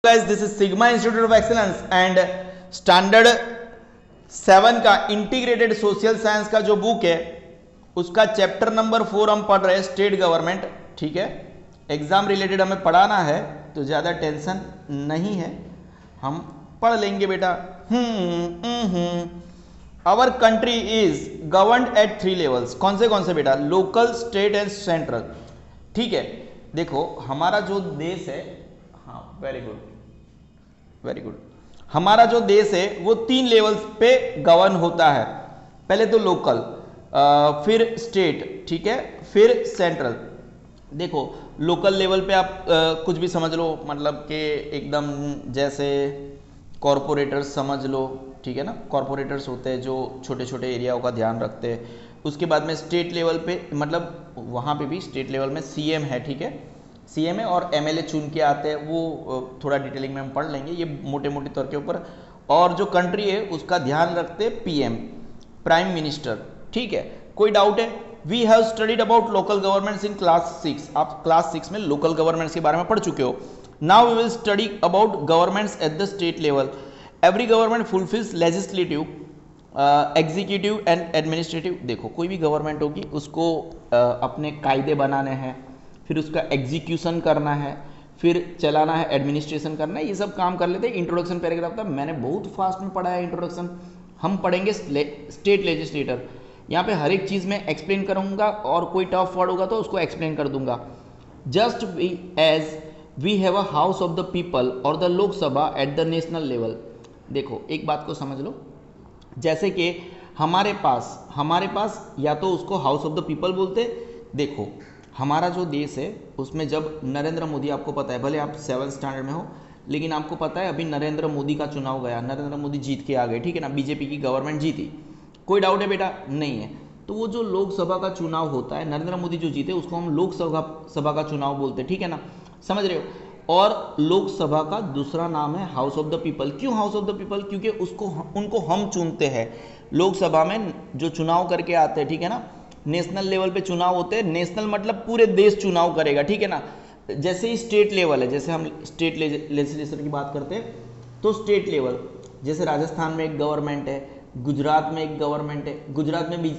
guys, this is Sigma Institute of Excellence and standard 7 का integrated social science का जो book है उसका चैप्टर नंबर 4 हम पढ़ रहे हैं स्टेट गवर्नमेंट। ठीक है, एग्जाम रिलेटेड हमें पढ़ाना है तो ज़्यादा टेंशन नहीं है, हम पढ़ लेंगे बेटा। Our country is governed at 3 levels. कौन से बेटा? Local, state and central. ठीक है, देखो हमारा जो देश है, हाँ वेरी गुड वेरी गुड, हमारा जो देश है वो 3 लेवल्स पे गवर्न होता है। पहले तो लोकल, फिर स्टेट, ठीक है, फिर सेंट्रल। देखो लोकल लेवल पे आप कुछ भी समझ लो, मतलब कि एकदम जैसे कॉरपोरेटर्स समझ लो, ठीक है ना, कॉरपोरेटर्स होते हैं जो छोटे छोटे एरियाओं का ध्यान रखते हैं। उसके बाद में स्टेट लेवल पे, मतलब वहाँ पे भी स्टेट लेवल में सीएम है, ठीक है, सीएम है और एमएलए चुन के आते हैं, वो थोड़ा डिटेलिंग में हम पढ़ लेंगे, ये मोटे मोटे तौर के ऊपर। और जो कंट्री है उसका ध्यान रखते हैं पीएम, प्राइम मिनिस्टर। ठीक है, कोई डाउट है? We have studied about local governments in class 6। आप क्लास 6 में लोकल गवर्नमेंट्स के बारे में पढ़ चुके हो। Now we will study about governments at the state level. Every government fulfils legislative, executive and administrative. देखो कोई भी गवर्नमेंट होगी उसको अपने कायदे बनाने हैं, फिर उसका एग्जीक्यूशन करना है, फिर चलाना है, एडमिनिस्ट्रेशन करना है, ये सब काम कर लेते हैं। इंट्रोडक्शन पैराग्राफ था, मैंने बहुत फास्ट में पढ़ा है इंट्रोडक्शन। हम पढ़ेंगे स्टेट लेजिस्लेटर। यहाँ पे हर एक चीज़ में एक्सप्लेन करूँगा और कोई टफ वर्ड होगा तो उसको एक्सप्लेन कर दूंगा। Just as we have a house of the people और the Lok Sabha at the national level. देखो एक बात को समझ लो, जैसे कि हमारे पास या तो उसको हाउस ऑफ द पीपल बोलते। देखो हमारा जो देश है उसमें जब नरेंद्र मोदी, आपको पता है, भले आप 7th स्टैंडर्ड में हो, लेकिन आपको पता है अभी नरेंद्र मोदी का चुनाव गया, नरेंद्र मोदी जीत के आ गए, ठीक है ना, बीजेपी की गवर्नमेंट जीती। कोई डाउट है बेटा? नहीं है। तो वो जो लोकसभा का चुनाव होता है, नरेंद्र मोदी जो जीते उसको हम लोकसभा का चुनाव बोलते हैं, ठीक है ना, समझ रहे हो। और लोकसभा का दूसरा नाम है हाउस ऑफ द पीपल। क्यों हाउस ऑफ द पीपल? क्योंकि उनको हम चुनते हैं। लोकसभा में जो चुनाव करके आते हैं, ठीक है ना, नेशनल लेवल पे चुनाव होते हैं। नेशनल मतलब पूरे देश चुनाव करेगा, ठीक है ना। जैसे ही स्टेट लेवल है, जैसे हम स्टेट लेजिस्लेशन की बात करते हैं तो स्टेट लेवल, जैसे राजस्थान में एक गवर्नमेंट है, गुजरात में एक गवर्नमेंट है, गुजरात में भी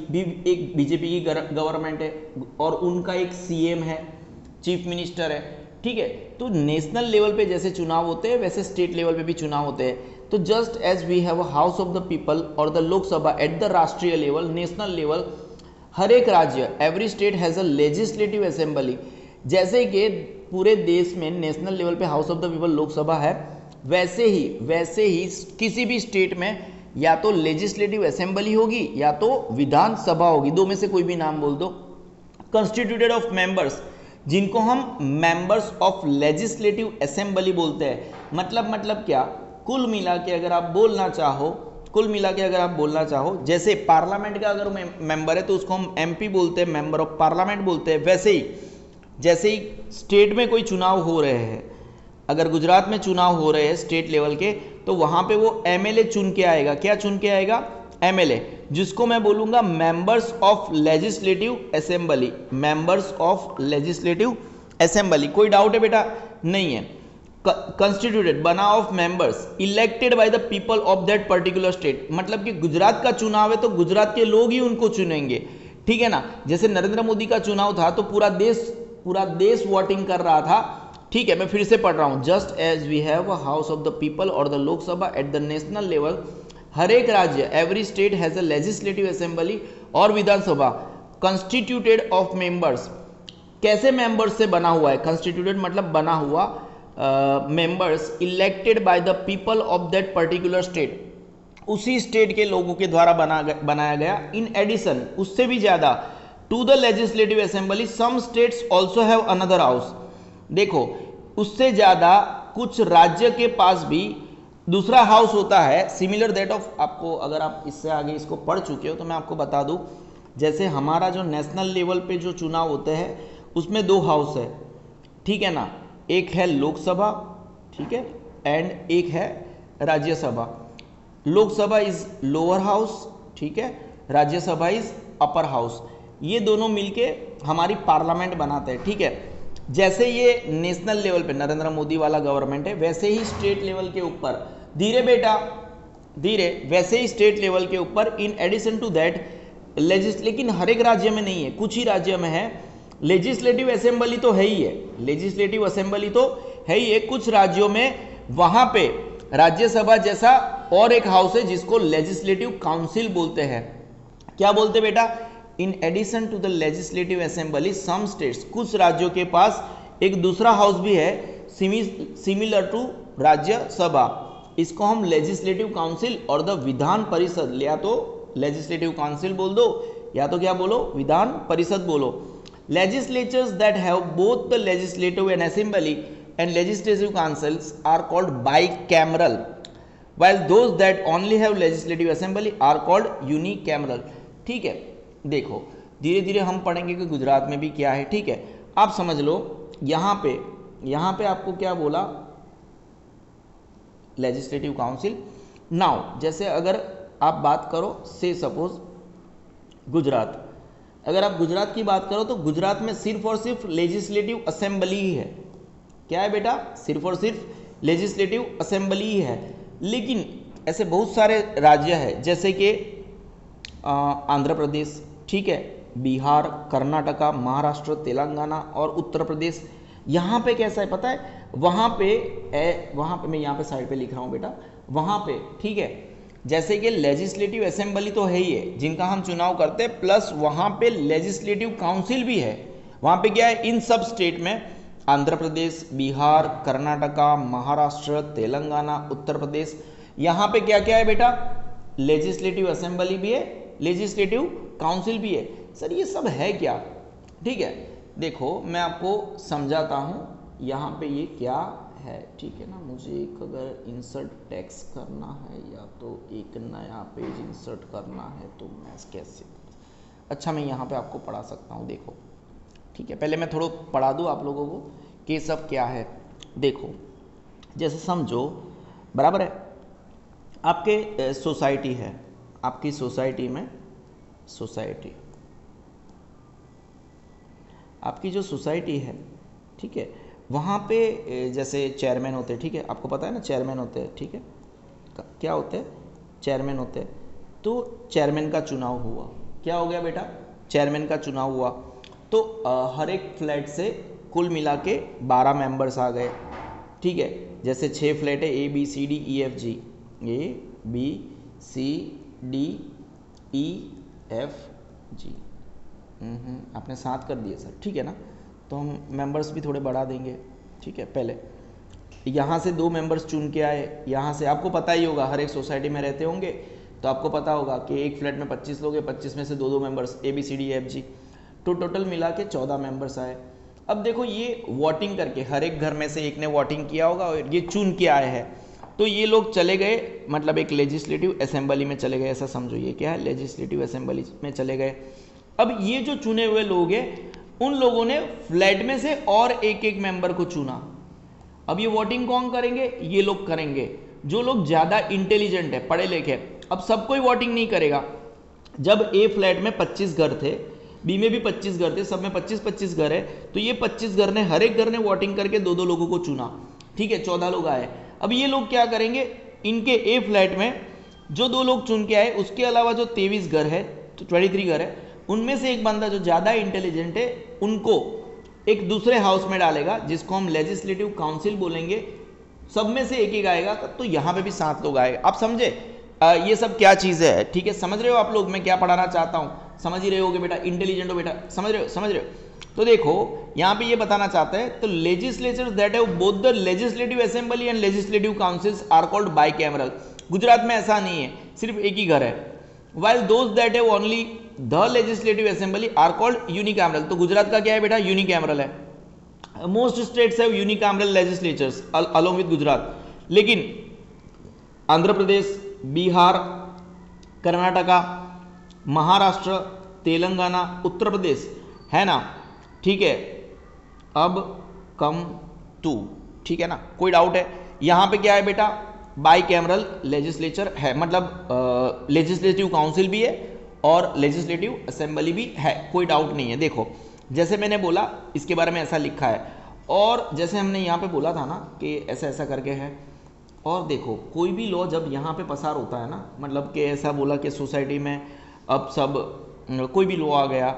एक बीजेपी की गवर्नमेंट है और उनका एक सीएम है, चीफ मिनिस्टर है, ठीक है। तो नेशनल लेवल पे जैसे चुनाव होते हैं वैसे स्टेट लेवल पे भी चुनाव होते हैं। तो just as we have a house of the people और द लोकसभा एट द राष्ट्रीय लेवल, नेशनल लेवल, हर एक राज्य, every state has a legislative assembly. जैसे कि पूरे देश में नेशनल लेवल पे house of the people Lok Sabha है, वैसे ही किसी भी स्टेट में या तो लेजिस्लेटिव असेंबली होगी या तो विधानसभा होगी, दो में से कोई भी नाम बोल दो। कंस्टिट्यूटेड ऑफ मेंबर्स, जिनको हम मेंबर्स ऑफ लेजिस्लेटिव असेंबली बोलते हैं। मतलब क्या? कुल मिला के अगर आप बोलना चाहो, जैसे पार्लियामेंट का अगर मेंबर है तो उसको हम एमपी बोलते हैं, मेंबर ऑफ पार्लियामेंट बोलते हैं। वैसे ही जैसे ही स्टेट में कोई चुनाव हो रहे हैं, अगर गुजरात में चुनाव हो रहे हैं स्टेट लेवल के, तो वहां पे वो एमएलए चुन के आएगा। क्या चुन के आएगा? एमएलए, जिसको मैं बोलूंगा members of legislative assembly, members of legislative assembly. कोई डाउट है बेटा? नहीं है। कंस्टिट्यूटेड, बना of members elected by the people of that particular state. मतलब कि गुजरात का चुनाव है तो गुजरात के लोग ही उनको चुनेंगे, ठीक है ना। जैसे नरेंद्र मोदी का चुनाव था तो पूरा देश वोटिंग कर रहा था, ठीक है। मैं फिर से पढ़ रहा हूं, just as we have a house of the people और the Lok Sabha at the national level, हर एक राज्य, every state has a legislative assembly or Vidhan Sabha constituted of members. कैसे मेंबर्स से बना हुआ है? कंस्टिट्यूटेड मतलब बना हुआ, members elected by the people of that particular state, उसी स्टेट के लोगों के द्वारा बनाया गया। इन एडिशन, उससे भी ज्यादा, to the legislative assembly some states also have another house. देखो उससे ज्यादा कुछ राज्य के पास भी दूसरा हाउस होता है, सिमिलर दैट ऑफ, आपको अगर आप इससे आगे इसको पढ़ चुके हो तो मैं आपको बता दूं, जैसे हमारा जो नेशनल लेवल पे जो चुनाव होते हैं उसमें 2 हाउस है, ठीक है ना, एक है लोकसभा, ठीक है, एंड एक है Rajya Sabha. Lok Sabha is lower house, ठीक है, राज्यसभा इज अपर हाउस। ये दोनों मिलके हमारी पार्लियामेंट बनाते हैं, ठीक है। जैसे ये नेशनल लेवल पे नरेंद्र मोदी वाला गवर्नमेंट है, वैसे ही स्टेट लेवल के ऊपर धीरे बेटा धीरे, वैसे ही स्टेट लेवल के ऊपर इन एडिशन टू दैट लेकिन हर एक राज्य में नहीं है, कुछ ही राज्य में है। लेजिस्लेटिव असेंबली तो है ही है, लेजिस्लेटिव असेंबली तो है ही है, कुछ राज्यों में वहां पे राज्यसभा जैसा और एक हाउस है जिसको लेजिस्लेटिव काउंसिल बोलते हैं। क्या बोलते बेटा? In addition to the legislative assembly some states, कुछ राज्यों के पास एक दूसरा हाउस भी है सिमिलर टू राज्यसभा, इसको हम लेजिस्लेटिव काउंसिल और द विधान परिषद, या तो लेजिस्लेटिव काउंसिल बोल दो या तो क्या बोलो, विधान परिषद बोलो। Legislatures that have both the legislative and assembly and legislative councils are called bicameral, while those that only have legislative assembly are called unicameral। ठीक है, देखो धीरे धीरे हम पढ़ेंगे कि गुजरात में भी क्या है। ठीक है, आप समझ लो यहाँ पे आपको क्या बोला, लेजिस्लेटिव काउंसिल। नाउ जैसे अगर आप बात करो से सपोज गुजरात, अगर आप गुजरात की बात करो तो गुजरात में सिर्फ और सिर्फ लेजिस्लेटिव असेंबली ही है। क्या है बेटा? सिर्फ और सिर्फ लेजिस्लेटिव असेंबली ही है। लेकिन ऐसे बहुत सारे राज्य हैं जैसे कि आंध्र प्रदेश, ठीक है, बिहार, कर्नाटका, महाराष्ट्र, तेलंगाना और उत्तर प्रदेश। यहाँ पे कैसा है पता है? वहाँ पे मैं यहाँ पे साइड पे लिख रहा हूँ बेटा, वहाँ पे ठीक है, जैसे कि लेजिस्लेटिव असेंबली तो है ही है जिनका हम चुनाव करते हैं, प्लस वहाँ पे लेजिस्लेटिव काउंसिल भी है। वहाँ पे क्या है, इन सब स्टेट में आंध्र प्रदेश, बिहार, कर्नाटका, महाराष्ट्र, तेलंगाना, उत्तर प्रदेश, यहाँ पे क्या क्या है बेटा? लेजिस्लेटिव असेंबली भी है, लेजिस्लेटिव काउंसिल भी है। सर ये सब है क्या? ठीक है, देखो मैं आपको समझाता हूँ यहाँ पे ये क्या है। ठीक है ना, मुझे एक अगर इंसर्ट टेक्स्ट करना है या तो एक नया पेज इंसर्ट करना है तो मैं कैसे, अच्छा मैं यहाँ पे आपको पढ़ा सकता हूँ। देखो ठीक है, पहले मैं थोड़ा पढ़ा दूँ आप लोगों को कि सब क्या है। देखो जैसे समझो, बराबर है, आपके सोसाइटी है, आपकी सोसाइटी में आपकी जो सोसाइटी है, ठीक है, वहाँ पे जैसे चेयरमैन होते हैं, ठीक है, आपको पता है ना चेयरमैन होते हैं, ठीक है, क्या होते हैं? चेयरमैन होते हैं। तो चेयरमैन का चुनाव हुआ, क्या हो गया बेटा? चेयरमैन का चुनाव हुआ, तो हर एक फ्लैट से कुल मिला के 12 मेंबर्स आ गए। ठीक है, जैसे 6 फ्लैट है, ABCDEFG, ABCDEFG, आपने 7 कर दिए सर, ठीक है ना। तो हम मेंबर्स भी थोड़े बढ़ा देंगे। ठीक है, पहले यहाँ से 2 मेंबर्स चुन के आए, यहाँ से आपको पता ही होगा, हर एक सोसाइटी में रहते होंगे तो आपको पता होगा कि एक फ्लैट में 25 लोग हैं, 25 में से 2-2 मेंबर्स ABCDEFG, तो टोटल मिला के 14 मेंबर्स आए। अब देखो ये वोटिंग करके हर एक घर में से एक ने वोटिंग किया होगा और ये चुन के आए हैं, तो ये लोग चले गए, मतलब एक लेजिस्लेटिव असेंबली में चले गए, ऐसा समझो। ये क्या है? लेजिस्लेटिव असेंबली में चले गए। अब ये जो चुने हुए लोग हैं, उन लोगों ने फ्लैट में से और एक एक मेंबर को चुना। अब ये वोटिंग कौन करेंगे? ये लोग करेंगे, जो लोग ज़्यादा इंटेलिजेंट है, पढ़े लिखे। अब सब कोई वोटिंग नहीं करेगा। जब ए फ्लैट में 25 घर थे, बी में भी 25 घर थे, सब में 25-25 घर है, तो ये 25 घर ने, हर एक घर ने वोटिंग करके 2-2 लोगों को चुना। ठीक है, 14 लोग आए। अब ये लोग क्या करेंगे? इनके ए फ्लैट में जो 2 लोग चुन के आए, उसके अलावा जो 23 घर है, तो 23 घर है, उनमें से एक बंदा जो ज़्यादा इंटेलिजेंट है, उनको एक दूसरे हाउस में डालेगा, जिसको हम लेजिस्लेटिव काउंसिल बोलेंगे। सब में से एक एक आएगा, तो यहाँ पे भी 7 लोग आएगा। आप समझे ये सब क्या चीज़ है? ठीक है, समझ रहे हो आप लोग मैं क्या पढ़ाना चाहता हूँ? समझ ही रहे होगे बेटा, इंटेलिजेंट हो बेटा, समझ रहे हो। तो देखो यहाँ पे ये बताना चाहते हैं, तो legislatures that have both the legislative assembly and legislative councils are called bicameral. Gujarat में ऐसा नहीं है, सिर्फ एक ही घर है। while those that have only the legislative assembly are called unicameral। तो गुजरात का क्या है बेटा? यूनिकैमरल है। Most states have unicameral legislatures along with Gujarat, लेकिन आंध्र प्रदेश, बिहार, कर्नाटका, महाराष्ट्र, तेलंगाना, उत्तर प्रदेश है ना, ठीक है। अब कम टू, ठीक है ना, कोई डाउट है? यहां पे क्या है बेटा? बाइकैमरल लेजिस्लेचर है, मतलब लेजिस्लेटिव काउंसिल भी है और लेजिस्लेटिव असेंबली भी है, कोई डाउट नहीं है। देखो जैसे मैंने बोला, इसके बारे में ऐसा लिखा है, और जैसे हमने यहाँ पे बोला था ना कि ऐसा ऐसा करके है, और देखो कोई भी लॉ जब यहाँ पे पसार होता है ना, मतलब कि ऐसा बोला कि सोसाइटी में अब सब कोई भी लॉ आ गया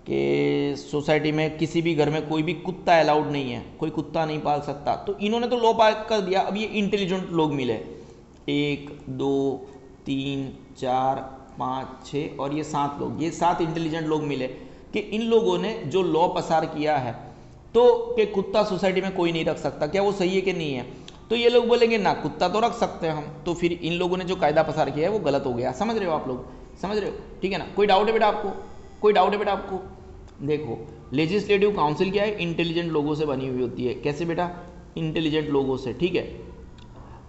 कि सोसाइटी में किसी भी घर में कोई भी कुत्ता अलाउड नहीं है, कोई कुत्ता नहीं पाल सकता, तो इन्होंने तो लॉ पास कर दिया। अब ये इंटेलिजेंट लोग मिले 1 2 3 4 5 6 और ये 7 लोग, ये 7 इंटेलिजेंट लोग मिले कि इन लोगों ने जो लॉ पसार किया है तो कि कुत्ता सोसाइटी में कोई नहीं रख सकता, क्या वो सही है कि नहीं है? तो ये लोग बोलेंगे ना, कुत्ता तो रख सकते हैं हम, तो फिर इन लोगों ने जो कायदा पसार किया है वो गलत हो गया। समझ रहे हो आप लोग? समझ रहे हो? ठीक है ना? कोई डाउट है बेटा आपको? कोई डाउट है बेटा आपको? देखो लेजिस्लेटिव काउंसिल क्या है? इंटेलिजेंट लोगों से बनी हुई होती है। कैसे बेटा? इंटेलिजेंट लोगों से। ठीक है,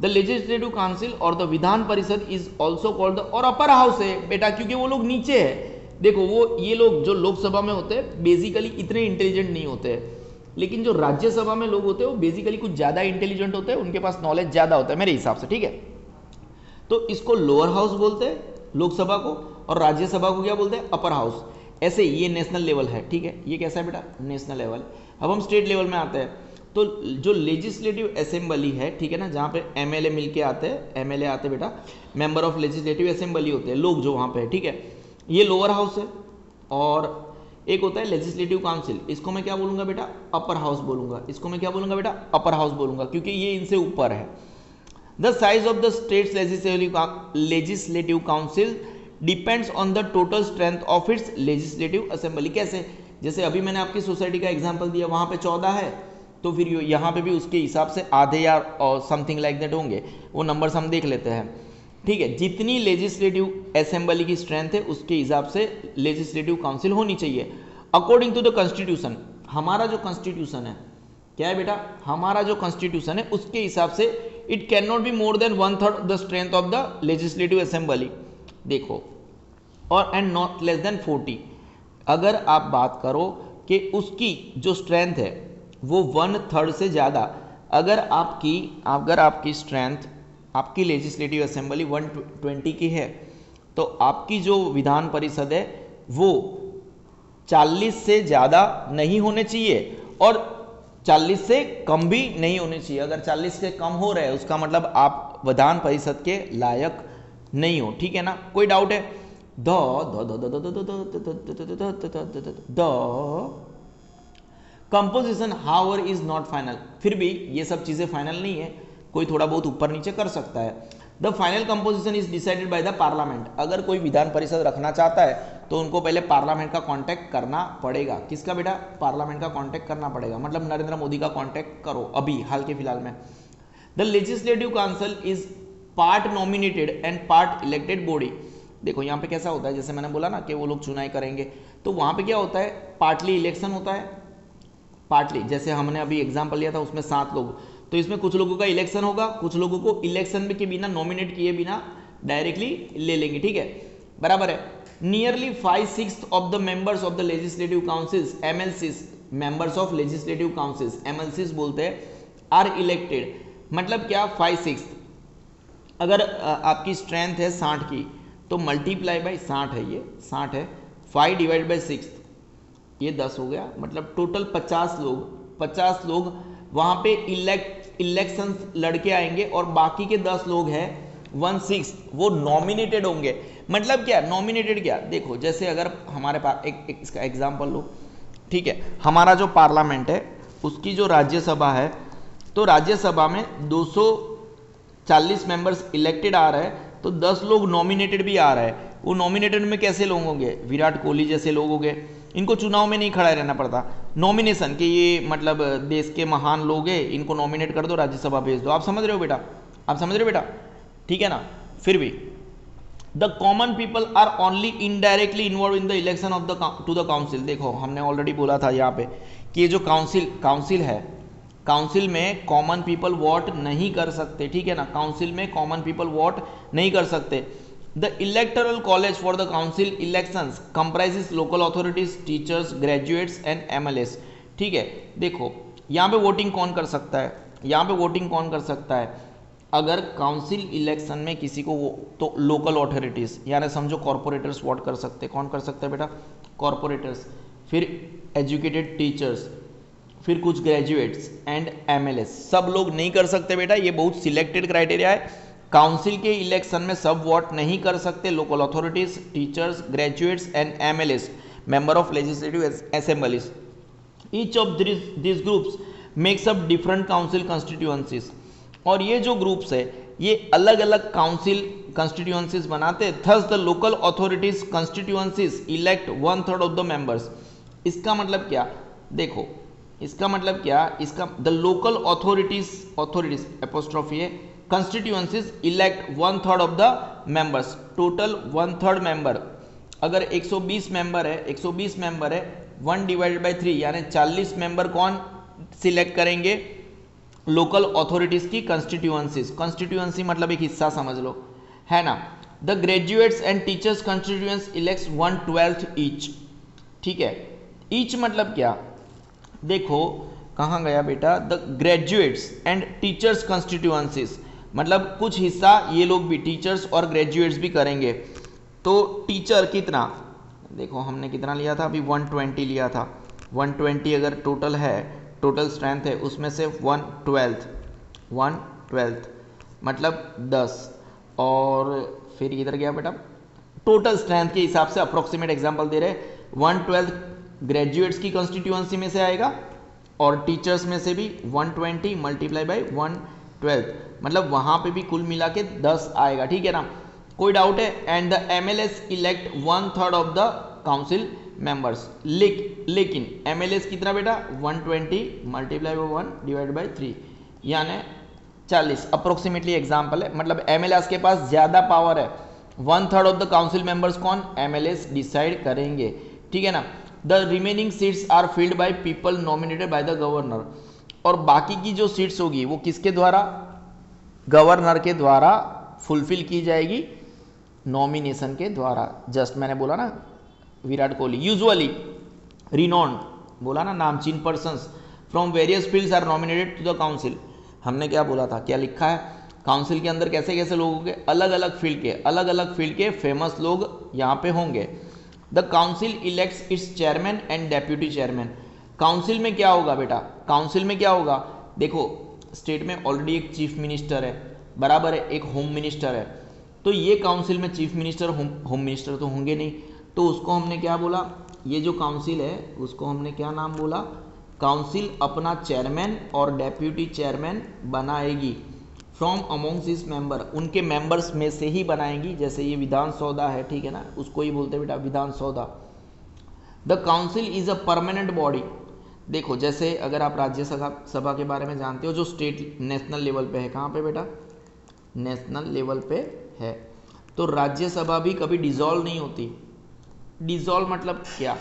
द लेजिस्लेटिव काउंसिल और the Vidhan Parishad is also called the, और अपर हाउस है बेटा क्योंकि वो लोग नीचे है। देखो वो ये लोग जो लोकसभा में होते हैं बेसिकली इतने इंटेलिजेंट नहीं होते हैं, लेकिन जो राज्यसभा में लोग होते हैं वो बेसिकली कुछ ज़्यादा इंटेलिजेंट होते हैं, उनके पास नॉलेज ज़्यादा होता है मेरे हिसाब से। ठीक है, तो इसको लोअर हाउस बोलते हैं लोकसभा को, और राज्यसभा को क्या बोलते हैं? Upper house. ऐसे ये नेशनल लेवल है। ठीक है, ये कैसा है बेटा? National level. अब हम स्टेट लेवल में आते हैं, तो जो लेजिस्लेटिव असेंबली है, ठीक है ना, जहाँ पे एमएलए मिलके आते हैं, एमएलए आते हैं बेटा, मेंबर ऑफ लेजिस्लेटिव असेंबली होते हैं लोग जो वहाँ पे है। ठीक है, ये लोअर हाउस है, और एक होता है लेजिस्लेटिव काउंसिल, इसको मैं क्या बोलूंगा बेटा? अपर हाउस बोलूंगा। इसको मैं क्या बोलूंगा बेटा? अपर हाउस बोलूंगा, क्योंकि ये इनसे ऊपर है। The size of the states legislative council depends on the total strength of its legislative assembly. कैसे? जैसे अभी मैंने आपकी सोसाइटी का एग्जांपल दिया, वहां पे 14 है, तो फिर यहाँ पे भी उसके हिसाब से आधे या समथिंग लाइक दैट होंगे, वो नंबर्स हम देख लेते हैं। ठीक है, जितनी लेजिस्लेटिव असेंबली की स्ट्रेंथ है उसके हिसाब से लेजिस्लेटिव काउंसिल होनी चाहिए अकॉर्डिंग टू द कॉन्स्टिट्यूशन। हमारा जो कॉन्स्टिट्यूशन है क्या है बेटा? हमारा जो कॉन्स्टिट्यूशन है उसके हिसाब से it can not be more than 1/3 the strength of the legislative assembly. देखो, और एंड नॉट लेस देन 40। अगर आप बात करो कि उसकी जो स्ट्रेंथ है वो 1/3 से ज़्यादा, अगर आपकी स्ट्रेंथ, आपकी लेजिस्लेटिव असेंबली 120 की है, तो आपकी जो विधान परिषद है वो 40 से ज़्यादा नहीं होने चाहिए और 40 से कम भी नहीं होने चाहिए। अगर 40 से कम हो रहे हैं उसका मतलब आप विधान परिषद के लायक नहीं हो। ठीक है ना? कोई डाउट है? Composition however is not final. फिर भी ये सब चीजें फाइनल नहीं है, कोई थोड़ा बहुत ऊपर नीचे कर सकता है। The final composition is decided by the parliament. अगर कोई विधान परिषद रखना चाहता है तो उनको पहले पार्लियामेंट का कांटेक्ट करना पड़ेगा। किसका बेटा? पार्लियामेंट का कांटेक्ट करना पड़ेगा, मतलब नरेंद्र मोदी का कांटेक्ट करो अभी हाल के फिलहाल में। The legislative council is part nominated and part elected body. देखो यहाँ पे कैसा होता है, जैसे मैंने बोला ना कि वो लोग चुनाव करेंगे, तो वहां पे क्या होता है? पार्टली इलेक्शन होता है, पार्टली, जैसे हमने अभी एग्जाम्पल लिया था उसमें 7 लोग, तो इसमें कुछ लोगों का इलेक्शन होगा, कुछ लोगों को इलेक्शन के बिना, नॉमिनेट किए बिना डायरेक्टली ले लेंगे। ठीक है, बराबर है। Nearly 5/6 of the members of the legislative councils, MLCs, members of legislative councils, MLCs बोलते हैं, आर इलेक्टेड। मतलब क्या? 5/6। अगर आपकी स्ट्रेंथ है 60 की तो मल्टीप्लाई बाई 60 है, ये 60 है, 5 डिवाइड बाई 6, ये 10 हो गया, मतलब टोटल 50 लोग वहां पे इलेक्शन लड़के आएंगे और बाकी के 10 लोग हैं 1/6 वो नॉमिनेटेड होंगे। मतलब क्या नॉमिनेटेड? क्या देखो, जैसे अगर हमारे पास एक इसका एग्जांपल लो। ठीक है, हमारा जो पार्लियामेंट है उसकी जो राज्यसभा है, तो राज्यसभा में 240 मेंबर्स इलेक्टेड आ रहे हैं, तो 10 लोग नॉमिनेटेड भी आ रहे हैं। वो नॉमिनेटेड में कैसे लोग होंगे? विराट कोहली जैसे लोग होंगे, इनको चुनाव में नहीं खड़ा रहना पड़ता, नॉमिनेशन के, ये मतलब देश के महान लोग हैं, इनको नॉमिनेट कर दो, राज्यसभा भेज दो। आप समझ रहे हो बेटा? आप समझ रहे हो बेटा? ठीक है ना? फिर भी the common people are only indirectly involve in the election of the to the council. देखो हमने ऑलरेडी बोला था यहाँ पे कि ये जो काउंसिल है, काउंसिल में कॉमन पीपल वोट नहीं कर सकते। ठीक है ना? काउंसिल में कॉमन पीपल वोट नहीं कर सकते। The electoral college for the council elections comprises local authorities, teachers, graduates and MLAs. ठीक है, देखो यहाँ पे वोटिंग कौन कर सकता है? यहाँ पे वोटिंग कौन कर सकता है? अगर काउंसिल इलेक्शन में किसी को तो लोकल अथॉरिटीज, यानी समझो कॉर्पोरेटर्स वोट कर सकते हैं। कौन कर सकता है बेटा? कॉर्पोरेटर्स। फिर एजुकेटेड टीचर्स, फिर कुछ ग्रेजुएट्स एंड एमएलएस। सब लोग नहीं कर सकते बेटा, ये बहुत सिलेक्टेड क्राइटेरिया है। काउंसिल के इलेक्शन में सब वोट नहीं कर सकते। Local authorities, teachers, graduates and MLAs, member of legislative assemblies. Each of this groups makes up different council constituencies. और ये जो ग्रुप्स है ये अलग अलग काउंसिल कंस्टिट्यूएंसीज बनाते हैं। Thus the local authorities constituencies elect 1/3 of the members. इसका मतलब क्या, देखो इसका मतलब क्या, इसका द लोकल अथॉरिटीज एपोस्ट्रोफी है, constituencies elect 1/3 of the members. Total 1/3 member, अगर 120 मेंबर है 1/3 यानी 40 मेंबर कौन सिलेक्ट करेंगे, लोकल अथॉरिटीज की कंस्टिट्यूएंसीज। कंस्टिट्यूएंसी मतलब एक हिस्सा समझ लो, है ना। The graduates and teachers constituents elects 1/12 each. ठीक है, ईच मतलब क्या, देखो कहाँ गया बेटा, the graduates and teachers constituencies मतलब कुछ हिस्सा ये लोग भी, टीचर्स और ग्रेजुएट्स भी करेंगे। तो टीचर कितना, देखो हमने कितना लिया था अभी, 120 लिया था। 120 अगर टोटल है, टोटल स्ट्रेंथ है, उसमें से 1/12 मतलब 10, और फिर इधर गया बेटा, टोटल स्ट्रेंथ के हिसाब से अप्रोक्सीमेट एग्जांपल दे रहे, 1/12 ग्रेजुएट्स की कंस्टिट्यूएंसी में से आएगा और टीचर्स में से भी 120 मल्टीप्लाई बाई 1/12 मतलब वहां पे भी कुल मिला के 10 आएगा। ठीक है ना, कोई डाउट है। And the MLAs elect 1/3 of the council members. लेकिन एमएलएस कितना बेटा, 120 मल्टीप्लाई बाई 1 डिवाइड बाई 3 यानी 40 अप्रोक्सीमेटली एग्जाम्पल है। मतलब एमएलएस के पास ज्यादा पावर है। 1/3 ऑफ द काउंसिल मेंबर्स कौन, एमएलएस डिसाइड करेंगे। ठीक है ना। The remaining seats are filled by people nominated by the governor. और बाकी की जो सीट्स होगी वो किसके द्वारा, गवर्नर के द्वारा फुलफिल की जाएगी, नॉमिनेशन के द्वारा। जस्ट मैंने बोला ना विराट कोहली, यूजुअली रिनॉन्ड, बोला ना नामचीन persons from various fields are nominated to the council. हमने क्या बोला था, क्या लिखा है, काउंसिल के अंदर कैसे कैसे लोग होंगे, अलग अलग फील्ड के फेमस लोग यहाँ पे होंगे। The council elects it's chairman and deputy chairman. Council में क्या होगा बेटा, काउंसिल में क्या होगा, देखो स्टेट में ऑलरेडी एक चीफ मिनिस्टर है, बराबर है, एक होम मिनिस्टर है। तो ये काउंसिल में चीफ मिनिस्टर होम मिनिस्टर तो होंगे नहीं, तो उसको हमने क्या बोला, ये जो काउंसिल है उसको हमने क्या नाम बोला, काउंसिल अपना चेयरमैन और डेप्यूटी चेयरमैन बनाएगी फ्रॉम अमोंग्स इस मेंबर, उनके मेंबर्स में से ही बनाएगी। जैसे ये विधान सौदा है, ठीक है ना, उसको ही बोलते हैं बेटा विधान सौदा। The council is a permanent body. देखो जैसे अगर आप राज्यसभा के बारे में जानते हो, जो स्टेट नेशनल लेवल पे है, कहाँ पे बेटा, नेशनल लेवल पे है, तो राज्यसभा भी कभी डिसॉल्व नहीं होती। डिसॉल्व मतलब क्या,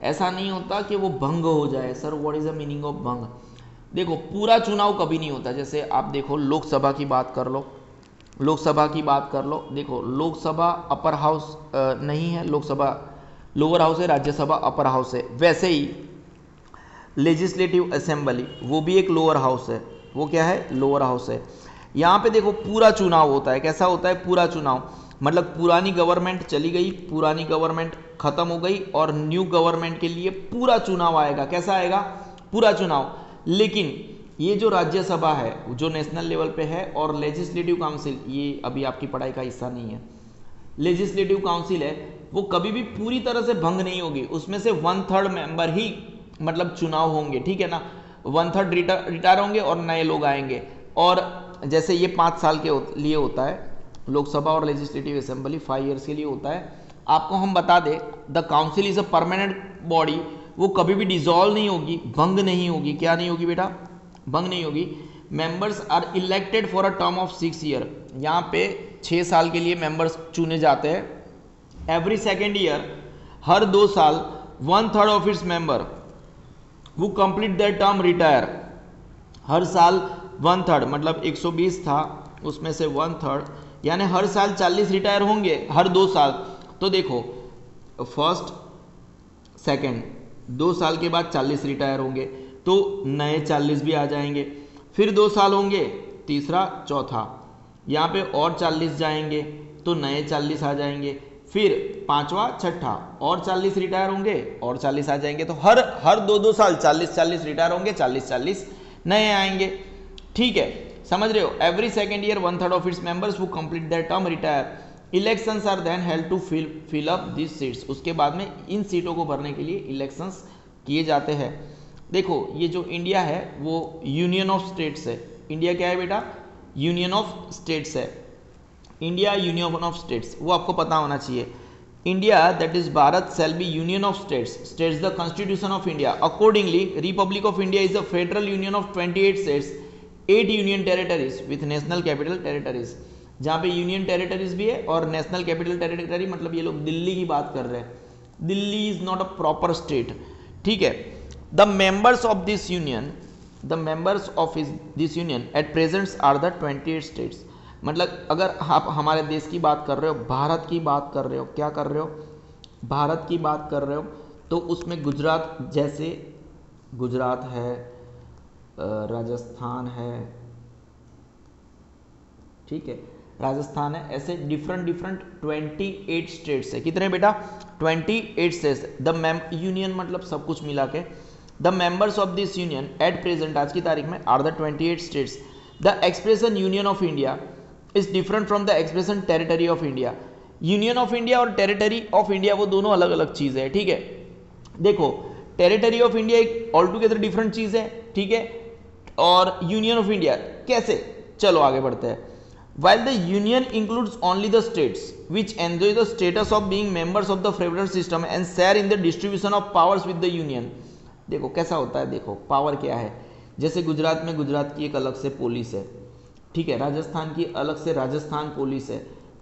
ऐसा नहीं होता कि वो भंग हो जाए। Sir what is the meaning of भंग, देखो पूरा चुनाव कभी नहीं होता। जैसे आप देखो लोकसभा की बात कर लो, देखो लोकसभा अपर हाउस नहीं है, लोकसभा लोअर हाउस है, राज्यसभा अपर हाउस है। वैसे ही लेजिस्लेटिव असेंबली वो भी एक लोअर हाउस है, वो क्या है, लोअर हाउस है। यहाँ पे देखो पूरा चुनाव होता है, कैसा होता है, पूरा चुनाव मतलब पुरानी गवर्नमेंट चली गई, पुरानी गवर्नमेंट खत्म हो गई और न्यू गवर्नमेंट के लिए पूरा चुनाव आएगा। कैसा आएगा, पूरा चुनाव। लेकिन ये जो राज्यसभा है जो नेशनल लेवल पे है, और लेजिस्लेटिव काउंसिल ये अभी आपकी पढ़ाई का हिस्सा नहीं है, लेजिस्लेटिव काउंसिल है वो कभी भी पूरी तरह से भंग नहीं होगी। उसमें से 1/3 मेंबर ही मतलब चुनाव होंगे, ठीक है ना, 1/3 रिटायर होंगे और नए लोग आएंगे। और जैसे ये 5 साल के लिए होता है लोकसभा और लेजिस्लेटिव असेंबली, 5 ईयर्स के लिए होता है। आपको हम बता दें the council is a permanent body, वो कभी भी डिसॉल्व नहीं होगी, भंग नहीं होगी। क्या नहीं होगी बेटा, भंग नहीं होगी। Members are elected for a term of 6 year, यहाँ पे 6 साल के लिए मेंबर्स चुने जाते हैं। एवरी सेकेंड ईयर, हर 2 साल 1/3 ऑफ इट्स मेंबर वो कंप्लीट दैट टर्म रिटायर। हर साल 1/3 मतलब 120 था, उसमें से 1/3 यानी हर साल 40 रिटायर होंगे हर 2 साल। तो देखो फर्स्ट सेकंड 2 साल के बाद 40 रिटायर होंगे, तो नए 40 भी आ जाएंगे। फिर 2 साल होंगे, तीसरा चौथा, यहाँ पे और 40 जाएंगे तो नए 40 आ जाएंगे। फिर पांचवा छठा और 40 रिटायर होंगे और 40 आ जाएंगे, तो हर 2-2 साल 40-40 रिटायर होंगे, 40-40 नए आएंगे। ठीक है, समझ रहे हो। Every second year 1/3 of its members who complete their term retire. Elections are then held to fill up this seats. उसके बाद में इन सीटों को भरने के लिए इलेक्शंस किए जाते हैं। देखो ये जो इंडिया है वो यूनियन ऑफ स्टेट्स है। इंडिया क्या है बेटा? यूनियन ऑफ स्टेट्स है। इंडिया यूनियन ऑफ स्टेट्स, वो आपको पता होना चाहिए। India that is Bharat shall be union of states, states the constitution of India. Accordingly Republic of India is a federal union of 28 states, 8 union territories with national capital territories. जहाँ पे union territories भी है और national capital territory, मतलब ये लोग दिल्ली की बात कर रहे हैं। Delhi is not a proper state. ठीक है, the members of this union, the members of this union at present are the 28 states. मतलब अगर आप हमारे देश की बात कर रहे हो, भारत की बात कर रहे हो, क्या कर रहे हो? भारत की बात कर रहे हो, तो उसमें गुजरात, जैसे गुजरात है, राजस्थान है, ठीक है, राजस्थान है, ऐसे डिफरेंट 28 स्टेट्स है। कितने बेटा? 28 स्टेट्स। द यूनियन मतलब सब कुछ मिला के। The members of this union at present, आज की तारीख में, are the 28 states. The expression union of India is different from the expression territory of India. Union of India और टेरिटरी ऑफ इंडिया वो दोनों अलग अलग चीज़ है। ठीक है, देखो टेरिटरी ऑफ इंडिया एक ऑल टुगेदर डिफरेंट चीज़ है। ठीक है, और यूनियन ऑफ इंडिया कैसे? चलो आगे बढ़ते हैं। While the union includes only the states which enjoy the status of being members of the federal system and share in the distribution of powers with the union। देखो कैसा होता है, देखो पावर क्या है। जैसे गुजरात में गुजरात की एक अलग से पुलिस है, ठीक है, राजस्थान की अलग से राजस्थान पुलिस है।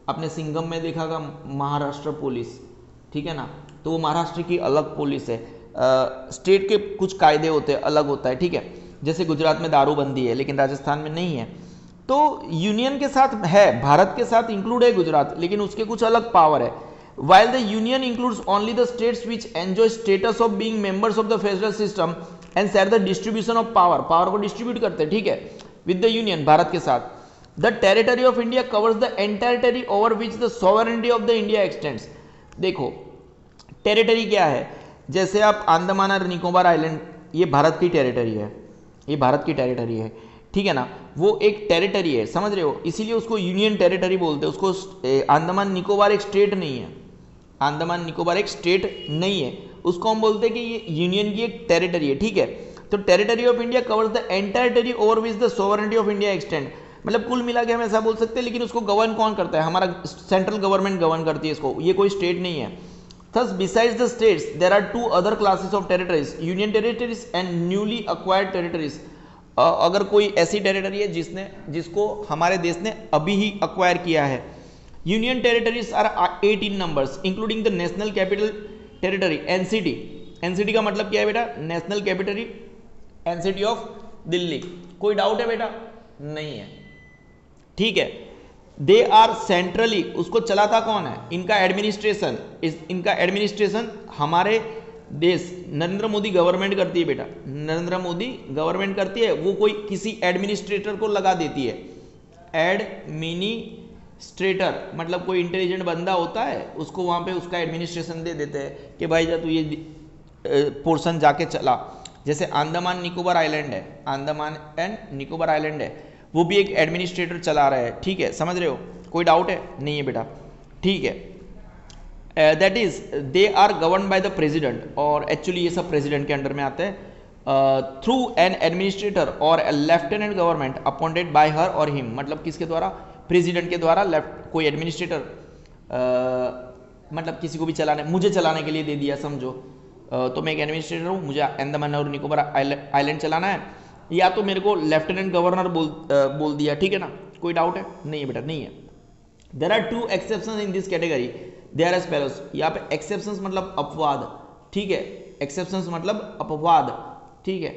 आपने सिंघम में देखा था महाराष्ट्र पुलिस, ठीक है ना, तो वो महाराष्ट्र की अलग पुलिस है। स्टेट के कुछ कायदे होते हैं, अलग होता है। ठीक है, जैसे गुजरात में दारूबंदी है लेकिन राजस्थान में नहीं है। तो यूनियन के साथ है, भारत के साथ इंक्लूड है गुजरात, लेकिन उसके कुछ अलग पावर है। While the union includes only the states which enjoy status of being members of the federal system and share the distribution of power, power को डिस्ट्रीब्यूट करते हैं, ठीक है, with the union, भारत के साथ। The territory of India covers the entire territory over which the sovereignty of the India extends। देखो territory क्या है, जैसे आप अंडमान और निकोबार आइलैंड, ये भारत की टेरिटरी है, ये भारत की टेरिटरी है, ठीक है ना, वो एक टेरिटरी है, समझ रहे हो, इसीलिए उसको यूनियन टेरिटरी बोलते हैं। उसको अंडमान निकोबार एक स्टेट नहीं है, अंडमान निकोबार एक स्टेट नहीं है, उसको हम बोलते हैं कि ये यूनियन की एक टेरिटरी है। ठीक है, तो territory of India covers the entire territory over which the sovereignty of India extend. मतलब कुल मिला के हम ऐसा बोल सकते हैं, लेकिन उसको गवर्न कौन करता है? हमारा सेंट्रल गवर्नमेंट गवर्न करती है इसको, ये कोई स्टेट नहीं है। Thus, besides the states, there are two other classes of territories: union territories and newly acquired territories। अगर कोई ऐसी टेरिटरी है जिसको हमारे देश ने अभी ही अक्वायर किया है। Union territories are 18 numbers including the national capital territory, NCT. NCT का मतलब क्या है बेटा? National capital NCT of Delhi. कोई डाउट है बेटा? नहीं है, ठीक है। दे आर सेंट्रली, उसको चलाता कौन है? इनका एडमिनिस्ट्रेशन, इनका एडमिनिस्ट्रेशन हमारे देश नरेंद्र मोदी गवर्नमेंट करती है बेटा, नरेंद्र मोदी गवर्नमेंट करती है। वो कोई किसी एडमिनिस्ट्रेटर को लगा देती है, एडमिनिस्ट्रेटर मतलब कोई इंटेलिजेंट बंदा होता है, उसको वहाँ पे उसका एडमिनिस्ट्रेशन दे देते हैं कि भाई जा तू ये पोर्शन जाके चला। जैसे अंडमान निकोबार आइलैंड है, अंडमान एंड निकोबार आइलैंड है, वो भी एक एडमिनिस्ट्रेटर चला रहा है, ठीक है, समझ रहे हो? कोई डाउट है? नहीं है बेटा, ठीक है। That is they are govern by the president, और एक्चुअली ये सब प्रेसिडेंट के अंडर में आते हैं, थ्रू एन एडमिनिस्ट्रेटर और lieutenant government appointed by her और हिम। मतलब किसके द्वारा? प्रेसिडेंट के द्वारा कोई एडमिनिस्ट्रेटर मतलब किसी को भी चलाने, मुझे चलाने के लिए दे दिया, समझो तो मैं एक एडमिनिस्ट्रेटर हूँ, मुझे अंडमान और निकोबार आइलैंड चलाना है, या तो मेरे को लेफ्टिनेंट गवर्नर बोल दिया, ठीक है ना। कोई डाउट है? नहीं है बेटा, नहीं है। There are two exceptions in this category, they are as follows. यहाँ पे एक्सेप्शंस मतलब अपवाद, ठीक है, एक्सेप्शंस मतलब अपवाद, ठीक है।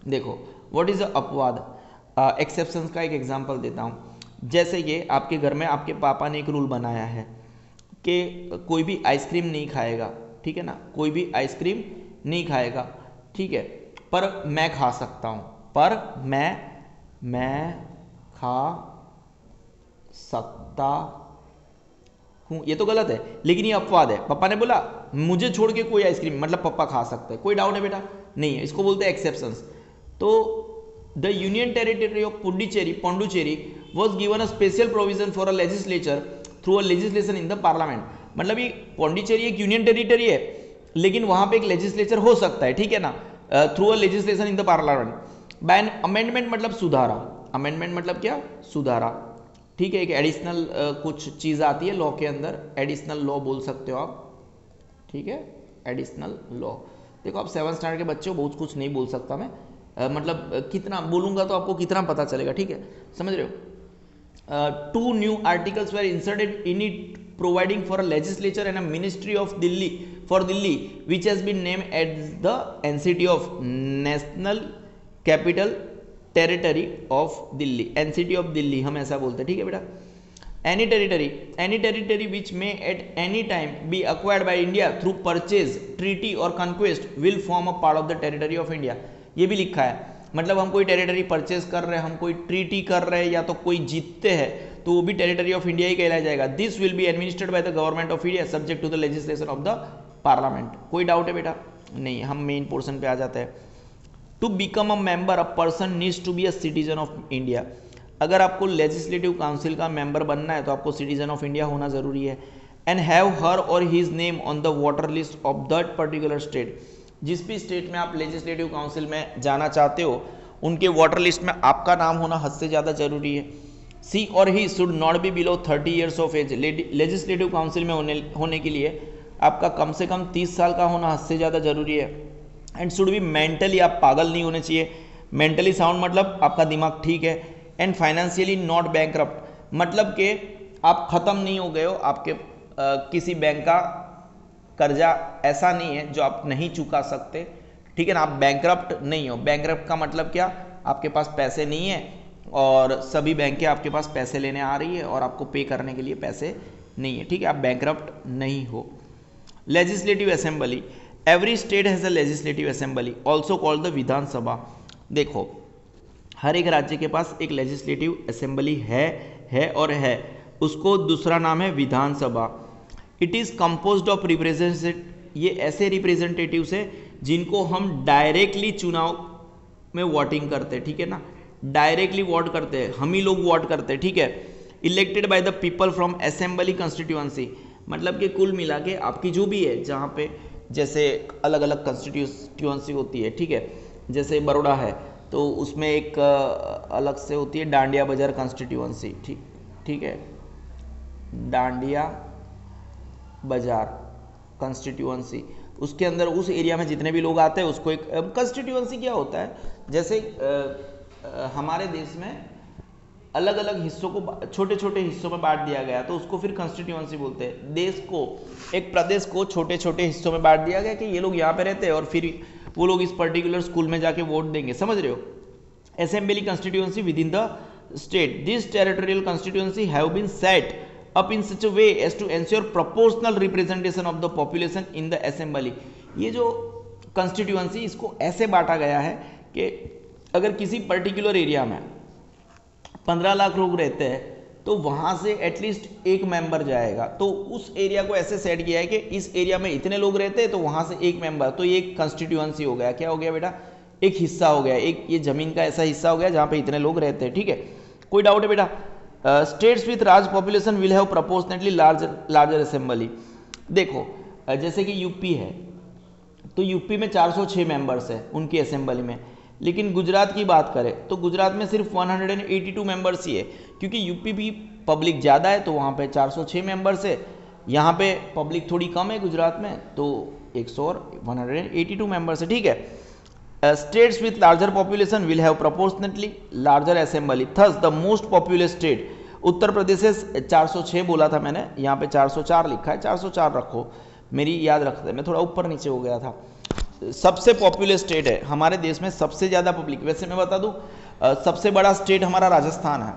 देखो व्हाट इज अपवाद? एक्सेप्शंस का एक एग्जांपल देता हूँ। जैसे कि आपके घर में आपके पापा ने एक रूल बनाया है कि कोई भी आइसक्रीम नहीं खाएगा, ठीक है ना, कोई भी आइसक्रीम नहीं खाएगा, ठीक है, पर मैं खा सकता हूँ, पर मैं खा सकता हूँ, ये तो गलत है, लेकिन ये अपवाद है। पापा ने बोला मुझे छोड़ के कोई आइसक्रीम, मतलब पापा खा सकते हैं, कोई डाउट है बेटा? नहीं है, इसको बोलते हैं एक्सेप्शंस। तो the union territory of Puducherry was given a special provision for a legislature through a legislation in the parliament. मतलब ये पौंडीचेरी एक यूनियन टेरिटरी है, लेकिन वहां पे एक लेजिस्लेचर हो सकता है, ठीक है ना, through a legislation in the parliament by an amendment, मतलब सुधारा। अमेंडमेंट मतलब क्या? सुधारा, ठीक है। एक एडिशनल कुछ चीज़ आती है लॉ के अंदर, एडिशनल लॉ बोल सकते हो आप, ठीक है, एडिशनल लॉ। देखो आप 7th स्टैंडर्ड के बच्चे हो, बहुत कुछ नहीं बोल सकता मैं, मतलब कितना बोलूंगा तो आपको कितना पता चलेगा, ठीक है, समझ रहे हो। 2 new articles were inserted in it providing for a legislature and a ministry of Delhi for Delhi which has been name as the NCT of national capital territory of Delhi, NCT of Delhi हम ऐसा बोलते हैं, ठीक है बेटा। any territory which may at any time be acquired by India through purchase, treaty or conquest will form a part of the territory of India। ये भी लिखा है, मतलब हम कोई टेरिटरी परचेज कर रहे हैं, हम कोई ट्रीटी कर रहे हैं, या तो कोई जीतते हैं, तो वो भी टेरिटरी ऑफ इंडिया ही कहलाया जाएगा। This will be administered by the government of India subject to the legislation of the parliament. कोई डाउट है बेटा? नहीं। हम मेन पोर्शन पे आ जाते हैं। To become a member a person needs to be a citizen of India. अगर आपको लेजिस्लेटिव काउंसिल का मेंबर बनना है तो आपको सिटीजन ऑफ इंडिया होना जरूरी है। एंड हैव हर और his name on the voter list of that particular state. जिस भी स्टेट में आप लेजिस्लेटिव काउंसिल में जाना चाहते हो, उनके वोटर लिस्ट में आपका नाम होना हद से ज़्यादा जरूरी है। सी और he should not be below 30 years of age. Legislative council में होने के लिए आपका कम से कम 30 साल का होना हद से ज़्यादा जरूरी है। एंड शुड बी मेंटली, आप पागल नहीं होने चाहिए। मेंटली साउंड मतलब आपका दिमाग ठीक है। एंड फाइनेंशियली नॉट बैंकरप्ट, मतलब कि आप ख़त्म नहीं हो गए हो, आपके किसी बैंक का कर्जा ऐसा नहीं है जो आप नहीं चुका सकते, ठीक है ना, आप बैंकरप्ट नहीं हो। बैंकरप्ट का मतलब क्या? आपके पास पैसे नहीं है और सभी बैंकें आपके पास पैसे लेने आ रही है और आपको पे करने के लिए पैसे नहीं है, ठीक है, आप बैंकरप्ट नहीं हो। Legislative assembly, every state has a legislative assembly also called the Vidhan Sabha. देखो हर एक राज्य के पास एक लेजिस्लेटिव असेंबली है और है, उसको दूसरा नाम है Vidhan Sabha. It is composed of representative, ये ऐसे रिप्रेजेंटेटिव्स है जिनको हम डायरेक्टली चुनाव में वोटिंग करते हैं, ठीक है ना, डायरेक्टली वोट करते हैं, हम ही लोग वोट करते हैं, ठीक है। Elected by the people from assembly constituency, मतलब कि कुल मिला के आपकी जो भी है, जहाँ पे जैसे अलग अलग कंस्टिट्यूएंसी होती है, ठीक है, जैसे बड़ौदा है तो उसमें एक अलग से होती है डांडिया बाजार कंस्टिट्यूएंसी, ठीक है, डांडिया बाजार कंस्टिट्यूएंसी, उसके अंदर उस एरिया में जितने भी लोग आते हैं उसको एक कंस्टिट्यूएंसी क्या होता है, जैसे हमारे देश में अलग अलग हिस्सों को छोटे छोटे हिस्सों में बांट दिया गया तो उसको फिर कंस्टिट्यूएंसी बोलते हैं। देश को, एक प्रदेश को छोटे छोटे हिस्सों में बांट दिया गया कि ये लोग यहाँ पे रहते हैं और फिर वो लोग इस पर्टिकुलर स्कूल में जाके वोट देंगे, समझ रहे हो। Assembly constituency within the state, this territorial constituency have been set up in such a way as to ensure proportional representation of the population in the assembly। ये जो constituency इसको ऐसे बांटा गया है कि अगर किसी पर्टिकुलर एरिया में 15 लाख लोग रहते हैं तो वहाँ से एटलीस्ट एक मेंबर जाएगा, तो उस एरिया को ऐसे सेट किया है कि इस एरिया में इतने लोग रहते हैं तो वहाँ से एक मेंबर, तो ये एक कंस्टिट्यूएंसी हो गया। क्या हो गया बेटा? एक हिस्सा हो गया, एक ये जमीन का ऐसा हिस्सा हो गया जहाँ पे इतने लोग रहते हैं, ठीक है। कोई डाउट है बेटा? States with large population will have proportionately larger assembly. देखो जैसे कि यूपी है तो यूपी में 406 मेंबर्स है उनकी असेंबली में, लेकिन गुजरात की बात करें तो गुजरात में सिर्फ 182 मेंबर्स ही है, क्योंकि यूपी भी पब्लिक ज़्यादा है तो वहाँ पे 406 मेंबर्स है, यहाँ पे पब्लिक थोड़ी कम है गुजरात में तो 182 मेंबर्स है, ठीक है। States with larger population will have proportionately larger assembly, thus the most populous state, Uttar Pradesh है 406 बोला था मैंने, यहाँ पे 404 लिखा है, 404 रखो, मेरी याद रखते, मैं थोड़ा ऊपर नीचे हो गया था। सबसे पॉपुलस स्टेट है हमारे देश में, सबसे ज़्यादा पब्लिक। वैसे मैं बता दूँ सबसे बड़ा स्टेट हमारा राजस्थान है,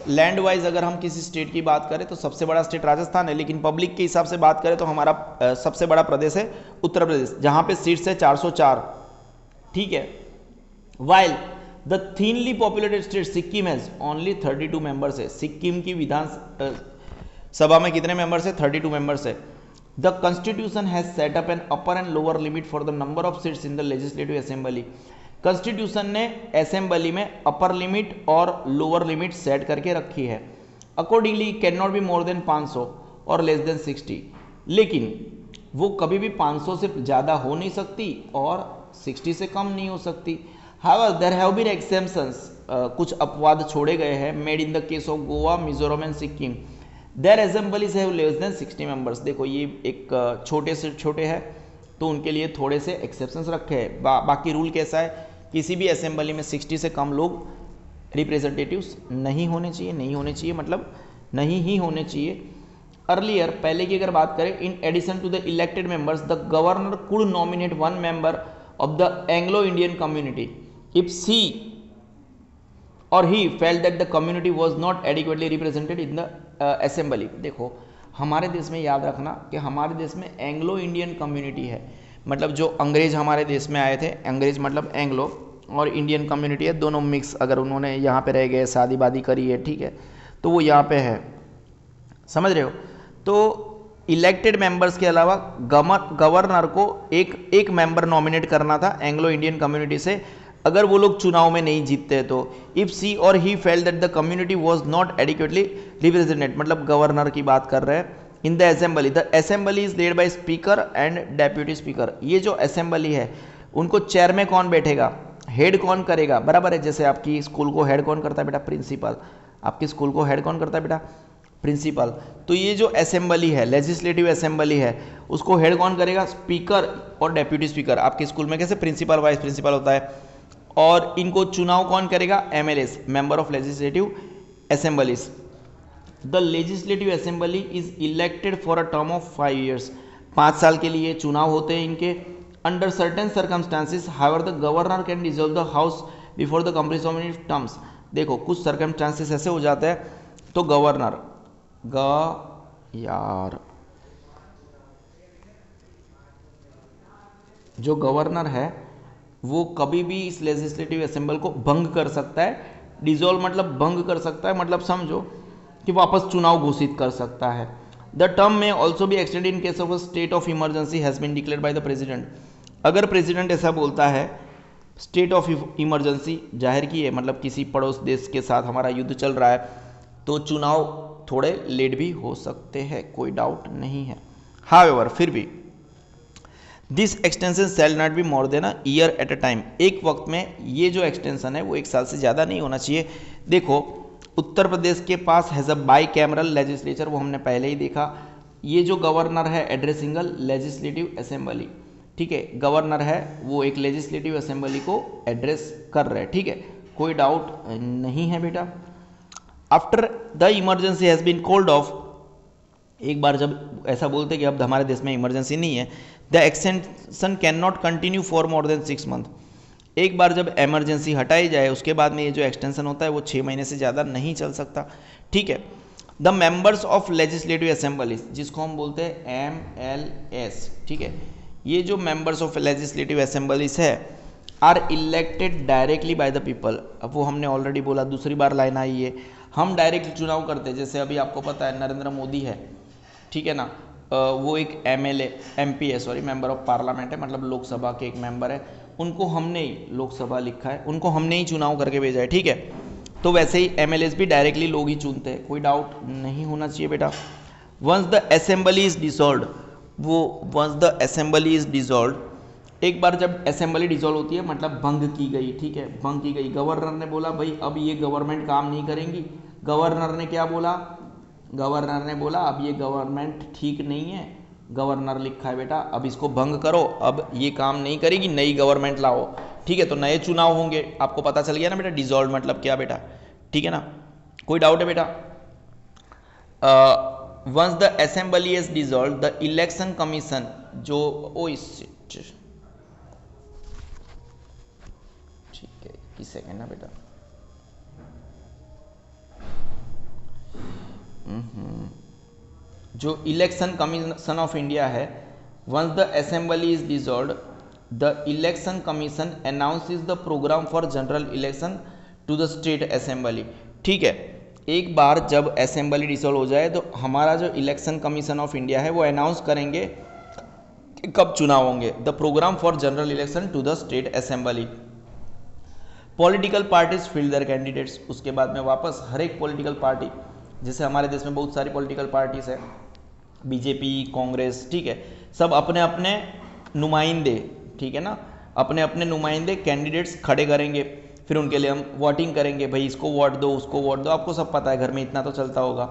लैंड वाइज अगर हम किसी स्टेट की बात करें तो सबसे बड़ा स्टेट राजस्थान है, लेकिन पब्लिक के हिसाब से बात करें तो हमारा सबसे बड़ा प्रदेश है उत्तर प्रदेश, जहाँ पे सीट्स है 404, ठीक है। While the thinly populated state Sikkim has only 32 members है। सिक्किम की सभा में कितने मेंबर्स है? 32 मेंबर्स है। The constitution has set up an upper and lower limit for the number of seats in the legislative assembly. Constitution ने असेंबली में upper limit और लोअर लिमिट सेट करके रखी है। Accordingly can not be more than 500 और less than 60, लेकिन वो कभी भी 500 से ज़्यादा हो नहीं सकती और 60 से कम नहीं हो सकती। However there have been exceptions, कुछ अपवाद छोड़े गए हैं। Made in the case of Goa, Mizoram and Sikkim, their assemblies have less than 60 members. देखो ये एक छोटे से छोटे है तो उनके लिए थोड़े से एक्सेप्शंस रखे हैं। बाकी रूल कैसा है? किसी भी असेंबली में 60 से कम लोग रिप्रेजेंटेटिव्स नहीं होने चाहिए। नहीं होने चाहिए मतलब नहीं ही होने चाहिए। अर्लियर, पहले की अगर बात करें, in addition to the elected members the governor could nominate one member of the Anglo Indian community if she और he felt that the community was not adequately represented in the assembly. देखो हमारे देश में याद रखना कि हमारे देश में एंग्लो इंडियन कम्युनिटी है, मतलब जो अंग्रेज हमारे देश में आए थे, अंग्रेज मतलब एंग्लो, और इंडियन कम्युनिटी है, दोनों मिक्स। अगर उन्होंने यहाँ पे रह गए, शादी वादी करी है, ठीक है, तो वो यहाँ पे है, समझ रहे हो। तो इलेक्टेड मेंबर्स के अलावा गवर्नर को एक मेंबर नॉमिनेट करना था एंग्लो इंडियन कम्युनिटी से, अगर वो लोग चुनाव में नहीं जीतते तो। इफ सी और he felt that the community was not adequately represented, मतलब गवर्नर की बात कर रहे हैं। इन the assembly is led by speaker and deputy speaker. ये जो असेंबली है उनको चेयर में कौन बैठेगा, हेड कौन करेगा, बराबर है। जैसे आपकी स्कूल को हेड कौन करता है बेटा? प्रिंसिपल। आपकी स्कूल को हेड कौन करता है बेटा? प्रिंसिपल। तो ये जो असेंबली है, लेजिस्लेटिव असेंबली है, उसको हेड कौन करेगा? स्पीकर और डेप्यूटी स्पीकर। आपके स्कूल में कैसे प्रिंसिपल वाइस प्रिंसिपल होता है। और इनको चुनाव कौन करेगा? MLAs, member of legislative assemblies. The legislative assembly is elected for a term of 5 years। 5 साल के लिए चुनाव होते हैं इनके। Under certain circumstances however the governor can dissolve the house before the completion of terms. देखो कुछ सर्कमस्टांसिस ऐसे हो जाते हैं तो गवर्नर जो गवर्नर है वो कभी भी इस लेजिस्लेटिव असेंबली को भंग कर सकता है। डिसॉल्व मतलब भंग कर सकता है, मतलब समझो कि वापस चुनाव घोषित कर सकता है। The term may also be extended in case of a state of emergency has been declared by the president. अगर प्रेसिडेंट ऐसा बोलता है, स्टेट ऑफ इमरजेंसी जाहिर की है, मतलब किसी पड़ोस देश के साथ हमारा युद्ध चल रहा है, तो चुनाव थोड़े लेट भी हो सकते हैं, कोई डाउट नहीं है। हाउएवर, फिर भी this extension shall not be more than a year at a time. एक वक्त में ये जो एक्सटेंशन है वो 1 साल से ज़्यादा नहीं होना चाहिए। देखो उत्तर प्रदेश के पास has a bicameral legislature, वो हमने पहले ही देखा। ये जो गवर्नर है एड्रेसिंग लेजिस्लेटिव असेंबली, ठीक है, गवर्नर है वो एक लेजिस्लेटिव असेंबली को एड्रेस कर रहे हैं, ठीक है, कोई डाउट नहीं है बेटा। After the emergency has been called off, एक बार जब ऐसा बोलते कि अब हमारे देश में इमरजेंसी नहीं है, the extension can not continue for more than 6 months। एक बार जब इमरजेंसी हटाई जाए उसके बाद में ये जो एक्सटेंशन होता है वो 6 महीने से ज़्यादा नहीं चल सकता, ठीक है। The members of legislative assemblies, जिसको हम बोलते हैं MLS, ठीक है, ये जो मेंबर्स ऑफ लेजिस्लेटिव असेंबलीज है are elected directly by the people. अब वो हमने ऑलरेडी बोला, दूसरी बार लाइन आई है, हम डायरेक्ट चुनाव करते हैं। जैसे अभी आपको पता है नरेंद्र मोदी है, ठीक है ना, वो एक MP है, सॉरी, मेंबर ऑफ पार्लियामेंट है, मतलब लोकसभा के एक मेंबर है। उनको हमने ही, लोकसभा लिखा है, उनको हमने ही चुनाव करके भेजा है, ठीक है। तो वैसे ही MLS भी डायरेक्टली लोग ही चुनते हैं, कोई डाउट नहीं होना चाहिए बेटा। Once the assembly is dissolved, once the assembly is dissolved, एक बार जब असेंबली डिसॉल्व होती है मतलब भंग की गई, ठीक है, भंग की गई। गवर्नर ने बोला भाई अब ये गवर्नमेंट काम नहीं करेंगी। गवर्नर ने क्या बोला? गवर्नर ने बोला अब ये गवर्नमेंट ठीक नहीं है, गवर्नर लिखा है बेटा, अब इसको भंग करो, अब ये काम नहीं करेगी, नई गवर्नमेंट लाओ, ठीक है। तो नए चुनाव होंगे, आपको पता चल गया ना बेटा डिसॉल्व मतलब क्या बेटा, ठीक है ना, कोई डाउट है बेटा? Once the assembly is dissolve the election commission, जो ठीक है, किस सेकेंड ना बेटा, जो इलेक्शन कमीशन ऑफ इंडिया है, once the assembly is dissolved the election commission announces the programme for general election to the state assembly, ठीक है। एक बार जब असेंबली डिसॉल्व हो जाए तो हमारा जो इलेक्शन कमीशन ऑफ इंडिया है वो अनाउंस करेंगे कि कब चुनाव होंगे। The programme for general election to the state assembly, political parties field their candidates. उसके बाद में वापस हर एक पॉलिटिकल पार्टी, जैसे हमारे देश में बहुत सारी पॉलिटिकल पार्टीज है, बीजेपी, कांग्रेस, ठीक है, सब अपने अपने नुमाइंदे, ठीक है ना, अपने अपने नुमाइंदे कैंडिडेट्स खड़े करेंगे, फिर उनके लिए हम वोटिंग करेंगे, भाई इसको वोट दो, उसको वोट दो, आपको सब पता है, घर में इतना तो चलता होगा।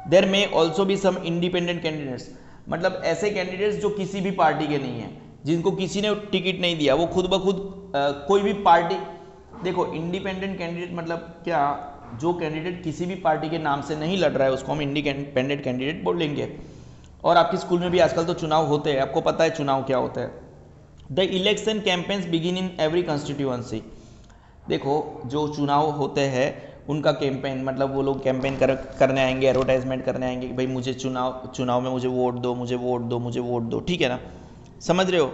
There may also be some independent candidates, मतलब ऐसे कैंडिडेट्स जो किसी भी पार्टी के नहीं है, जिनको किसी ने टिकट नहीं दिया, वो खुद ब खुद कोई भी पार्टी, देखो इंडिपेंडेंट कैंडिडेट मतलब क्या, जो कैंडिडेट किसी भी पार्टी के नाम से नहीं लड़ रहा है उसको हम इंडिपेंडेंट कैंडिडेट बोलेंगे। और आपकी स्कूल में भी आजकल तो चुनाव होते हैं, आपको पता है चुनाव क्या होता है। The election campaigns begin in every constituency, देखो जो चुनाव होते हैं उनका कैंपेन, मतलब वो लोग कैंपेन करने आएंगे, एडवर्टाइजमेंट करने आएंगे कि भाई मुझे चुनाव में मुझे वोट दो, मुझे वोट दो, मुझे वोट दो, ठीक है ना, समझ रहे हो,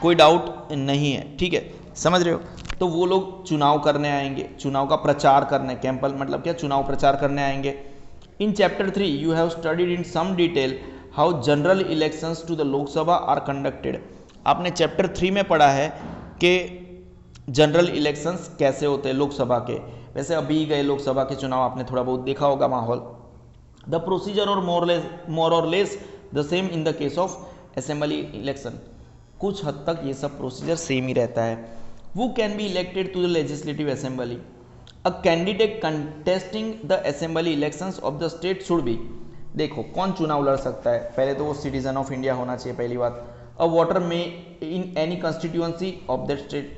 कोई डाउट नहीं है, ठीक है, समझ रहे हो। तो वो लोग चुनाव करने आएंगे, चुनाव का प्रचार करने, कैंपल मतलब क्या, चुनाव प्रचार करने आएंगे। In chapter 3 you have studied in some detail how general elections to the Lok Sabha are conducted, आपने चैप्टर 3 में पढ़ा है कि जनरल इलेक्शंस कैसे होते हैं लोकसभा के। वैसे अभी गए लोकसभा के चुनाव आपने थोड़ा बहुत देखा होगा माहौल। द प्रोसीजर और मोर और less the same in the case of assembly election, कुछ हद तक ये सब प्रोसीजर सेम ही रहता है। Who can be elected to the legislative assembly? A candidate contesting the assembly elections of the state should be, देखो कौन चुनाव लड़ सकता है, पहले तो वो सिटीजन ऑफ इंडिया होना चाहिए, पहली बात। अ वोटर में in any constituency of that state,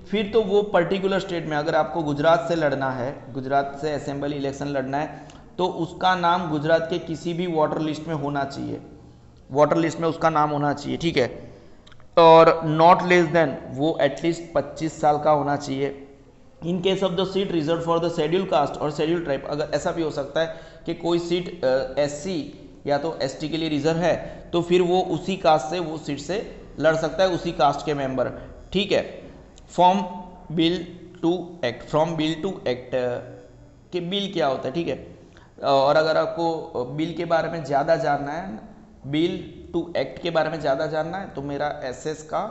फिर तो वो पर्टिकुलर स्टेट में, अगर आपको गुजरात से लड़ना है, गुजरात से असेंबली इलेक्शन लड़ना है, तो उसका नाम गुजरात के किसी भी वोटर लिस्ट में होना चाहिए, वोटर लिस्ट में उसका नाम होना चाहिए, ठीक है। और नॉट लेस देन, वो एटलीस्ट 25 साल का होना चाहिए। इन case of the seat reserve for the schedule caste और शेड्यूल ट्राइब, अगर ऐसा भी हो सकता है कि कोई सीट एससी या तो एसटी के लिए रिजर्व है, तो फिर वो उसी कास्ट से वो सीट से लड़ सकता है, उसी कास्ट के मेंबर, ठीक है। From bill to act, from bill to act कि बिल क्या होता है, ठीक है। और अगर आपको बिल के बारे में ज़्यादा जानना है, बिल टू एक्ट के बारे में ज़्यादा जानना है, तो मेरा एसएस का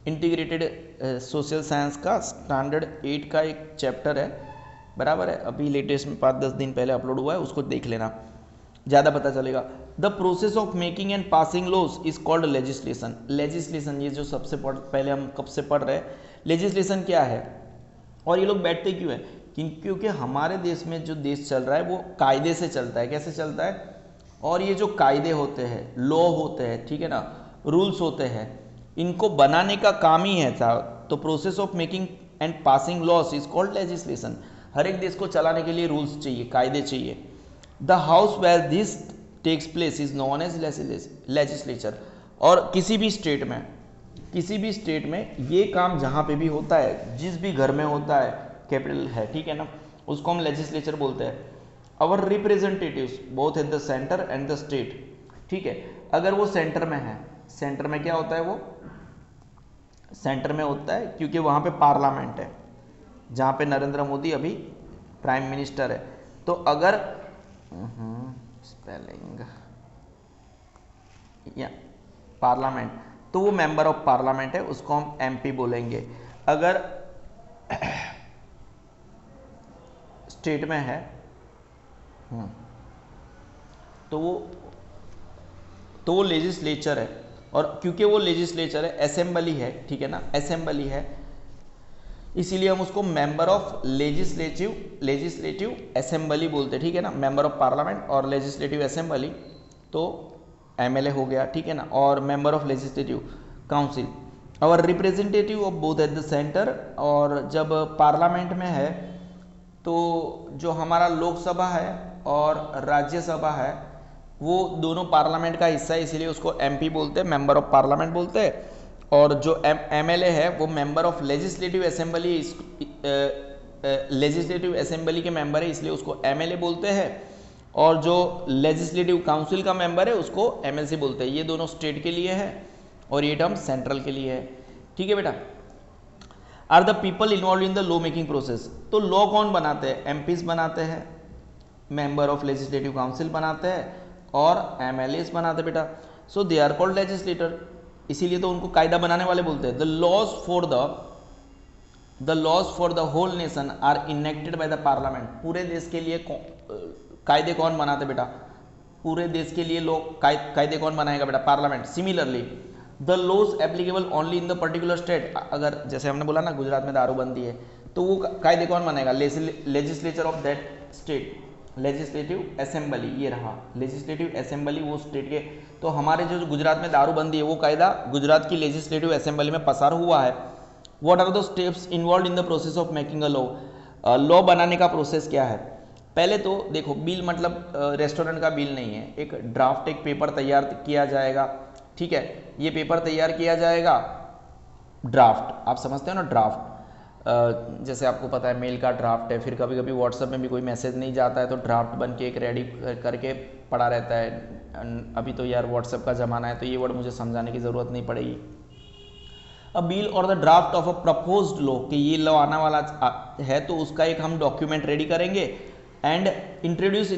इंटीग्रेटेड सोशल साइंस का स्टैंडर्ड 8 का एक चैप्टर है, बराबर है, अभी लेटेस्ट में 5-10 दिन पहले अपलोड हुआ है, उसको देख लेना, ज़्यादा पता चलेगा। The process of making and passing laws is called legislation. Legislation, ये जो सबसे पहले हम कब से पढ़ रहे हैं, लेजिस्लेशन क्या है और ये लोग बैठते क्यों है, क्योंकि हमारे देश में जो देश चल रहा है वो कायदे से चलता है। कैसे चलता है, और ये जो कायदे होते हैं, लॉ होते हैं, ठीक है ना, रूल्स होते हैं, इनको बनाने का काम ही है साहब। तो process of making and passing laws is called legislation. हर एक देश को चलाने के लिए रूल्स चाहिए, कायदे चाहिए। The house where this takes place is known as legislature. और किसी भी स्टेट में ये काम जहाँ पे भी होता है, जिस भी घर में होता है, कैपिटल है, ठीक है ना, उसको हम लेजिस्लेचर बोलते हैं। Our representatives both at the centre and the state, ठीक है। अगर वो सेंटर में है, सेंटर में क्या होता है, वो सेंटर में होता है क्योंकि वहाँ पे पार्लियामेंट है, जहाँ पे नरेंद्र मोदी अभी प्राइम मिनिस्टर है। तो अगर स्पेलिंग या पार्लियामेंट, तो वो मेंबर ऑफ पार्लियामेंट है, उसको हम एमपी बोलेंगे। अगर स्टेट में है तो वो लेजिस्लेचर है, और क्योंकि वो लेजिस्लेचर है, असेंबली है, ठीक है ना, असेंबली है, इसीलिए हम उसको मेंबर ऑफ लेजिस्लेटिव असेंबली बोलते हैं, ठीक है ना। मेंबर ऑफ पार्लियामेंट और लेजिस्लेटिव असेंबली तो एमएलए हो गया, ठीक है ना, और मेंबर ऑफ लेजिस्लेटिव काउंसिल और representative of both at the centre. और जब पार्लियामेंट में है तो जो हमारा लोकसभा है और राज्यसभा है वो दोनों पार्लियामेंट का हिस्सा है, इसीलिए उसको एमपी बोलते हैं, मेंबर ऑफ पार्लियामेंट बोलते हैं। और जो एमएलए है वो member of legislative assembly, legislative assembly के मेंबर है, इसलिए उसको एमएलए बोलते हैं। और जो लेजिस्लेटिव काउंसिल का मेंबर है उसको एमएलसी बोलते हैं। ये दोनों स्टेट के लिए है और ये टर्म सेंट्रल के लिए है, ठीक है बेटा। Are the people involve in the law making process. तो लॉ कौन बनाते हैं? एमपीज बनाते हैं, मेंबर ऑफ लेजिस्लेटिव काउंसिल बनाते हैं और एमएलएस बनाते हैं बेटा। So they are called legislator, इसीलिए तो उनको कायदा बनाने वाले बोलते हैं। The laws for the whole nation are enacted by the parliament. पूरे देश के लिए कायदे कौन बनाते बेटा? पूरे देश के लिए लोग कायदे कौन बनाएगा बेटा? Parliament. Similarly the laws applicable only in the particular state. अगर जैसे हमने बोला ना गुजरात में दारूबंदी है, तो वो कायदे कौन बनाएगा? Legislature of that state, legislative assembly. ये रहा लेजिस्लेटिव असेंबली वो स्टेट के। तो हमारे जो गुजरात में दारूबंदी है वो कायदा गुजरात की लेजिस्लेटिव असेंबली में पसार हुआ है। What are the steps involve in the process of making a law. Law बनाने का प्रोसेस क्या है? पहले तो देखो, बिल मतलब रेस्टोरेंट का बिल नहीं है, एक ड्राफ्ट, एक पेपर तैयार किया जाएगा, ठीक है। ये पेपर तैयार किया जाएगा, ड्राफ्ट आप समझते हो ना, ड्राफ्ट। जैसे आपको पता है मेल का ड्राफ्ट है, फिर कभी कभी व्हाट्सएप में भी कोई मैसेज नहीं जाता है तो ड्राफ्ट बन के एक रेडी करके पड़ा रहता है। अभी तो यार व्हाट्सएप का ज़माना है तो ये वर्ड मुझे समझाने की ज़रूरत नहीं पड़ेगी। अ बिल और the draft of a proposed law, कि ये लॉ आने वाला है तो उसका एक हम डॉक्यूमेंट रेडी करेंगे and introduce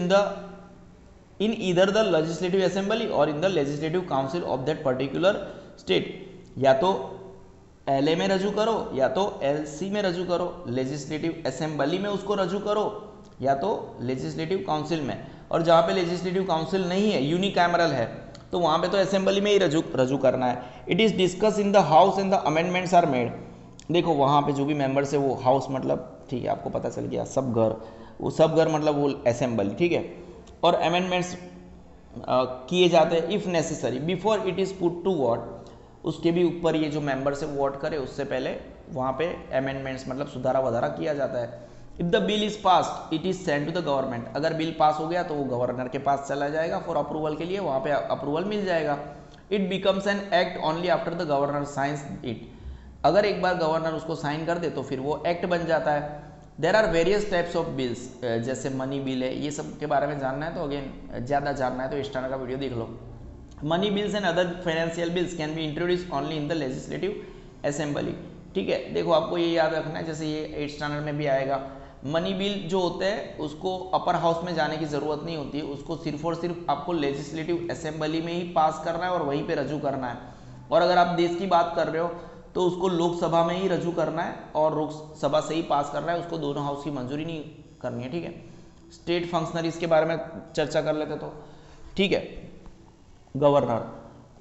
in either the legislative assembly or in the legislative council of that particular state. या तो एलए में रजू करो या तो एलसी में रजू करो, लेजिस्लेटिव असेंबली में उसको रजू करो या तो लेजिस्लेटिव काउंसिल में। और जहाँ पे लेजिस्लेटिव काउंसिल नहीं है, यूनिकैमरल है, तो वहाँ पे तो असेंबली में ही रजू करना है। It is discuss in the house and the amendments are made. देखो वहाँ पे जो भी मेंबर्स है वो हाउस मतलब ठीक है, आपको पता चल गया, सब घर, वो सब घर मतलब वो असेंबली, ठीक है। और अमेंडमेंट्स किए जाते हैं if necessary before it is put to vote. उसके भी ऊपर ये जो मेंबर्स है वोट करे उससे पहले वहाँ पे अमेंडमेंट्स मतलब सुधारा वधारा किया जाता है। If the bill is passed it is send to the government. अगर बिल पास हो गया तो वो गवर्नर के पास चला जाएगा फॉर अप्रूवल के लिए, वहाँ पे अप्रूवल मिल जाएगा। It becomes an act only after the governor science it. अगर एक बार गवर्नर उसको साइन कर दे तो फिर वो एक्ट बन जाता है। There are various types of bills, जैसे मनी बिल है, ये सब के बारे में जानना है तो अगेन ज़्यादा जानना है तो इस तरह का वीडियो देख लो। Money bills and other financial bills can be introduce only in the legislative assembly, ठीक है। देखो आपको ये याद रखना है, जैसे ये 8th स्टैंडर्ड में भी आएगा, मनी बिल जो होते हैं उसको अपर हाउस में जाने की ज़रूरत नहीं होती है, उसको सिर्फ और सिर्फ आपको लेजिस्लेटिव असेंबली में ही पास करना है और वहीं पे रजू करना है। और अगर आप देश की बात कर रहे हो तो उसको लोकसभा में ही रजू करना है और लोकसभा से ही पास करना है, उसको दोनों हाउस की मंजूरी नहीं करनी है, ठीक है। स्टेट फंक्शनरीज के बारे में चर्चा कर लेते तो, ठीक है। Governor,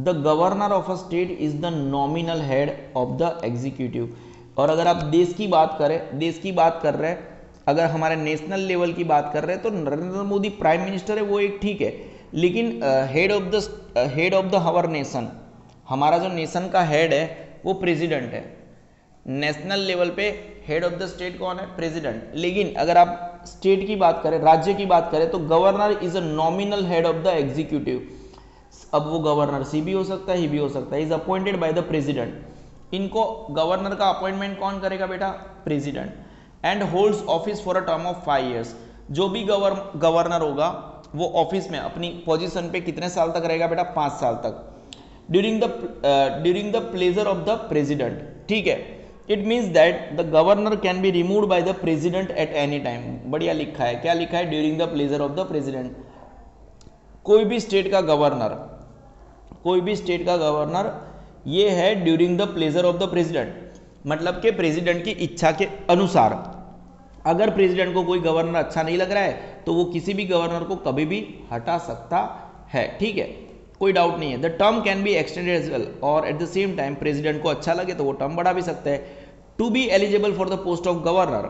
the governor of a state is the nominal head of the executive. और अगर आप देश की बात कर रहे हैं, अगर हमारे नेशनल लेवल की बात कर रहे हैं तो नरेंद्र मोदी प्राइम मिनिस्टर है, वो एक ठीक है, लेकिन head of the our nation, हमारा जो नेशन का हेड है वो प्रेसिडेंट है। नेशनल लेवल पे हेड ऑफ द स्टेट कौन है? प्रेसिडेंट। लेकिन अगर आप स्टेट की बात करें, राज्य की बात करें, तो governor is a nominal head of the executive. अब वो गवर्नर सी भी हो सकता है, ही भी हो सकता है, is appointed by the president. इनको गवर्नर का अपॉइंटमेंट कौन करेगा बेटा? President. And holds office for a term of 5 years। जो भी गवर्नर होगा वो ऑफिस में अपनी पोजीशन पे कितने साल तक रहेगा बेटा? 5 साल तक। During the pleasure of the president, ठीक है। It means that the governor can be removed by the president at any time. बढ़िया लिखा है, क्या लिखा है? During the pleasure of the president. कोई भी स्टेट का गवर्नर ये है during the pleasure of the president, मतलब कि प्रेसिडेंट की इच्छा के अनुसार। अगर प्रेसिडेंट को कोई गवर्नर अच्छा नहीं लग रहा है तो वो किसी भी गवर्नर को कभी भी हटा सकता है, ठीक है, कोई डाउट नहीं है। The term can be extended as well, और at the same time president को अच्छा लगे तो वो टर्म बढ़ा भी सकते हैं। To be eligible for the post of governor,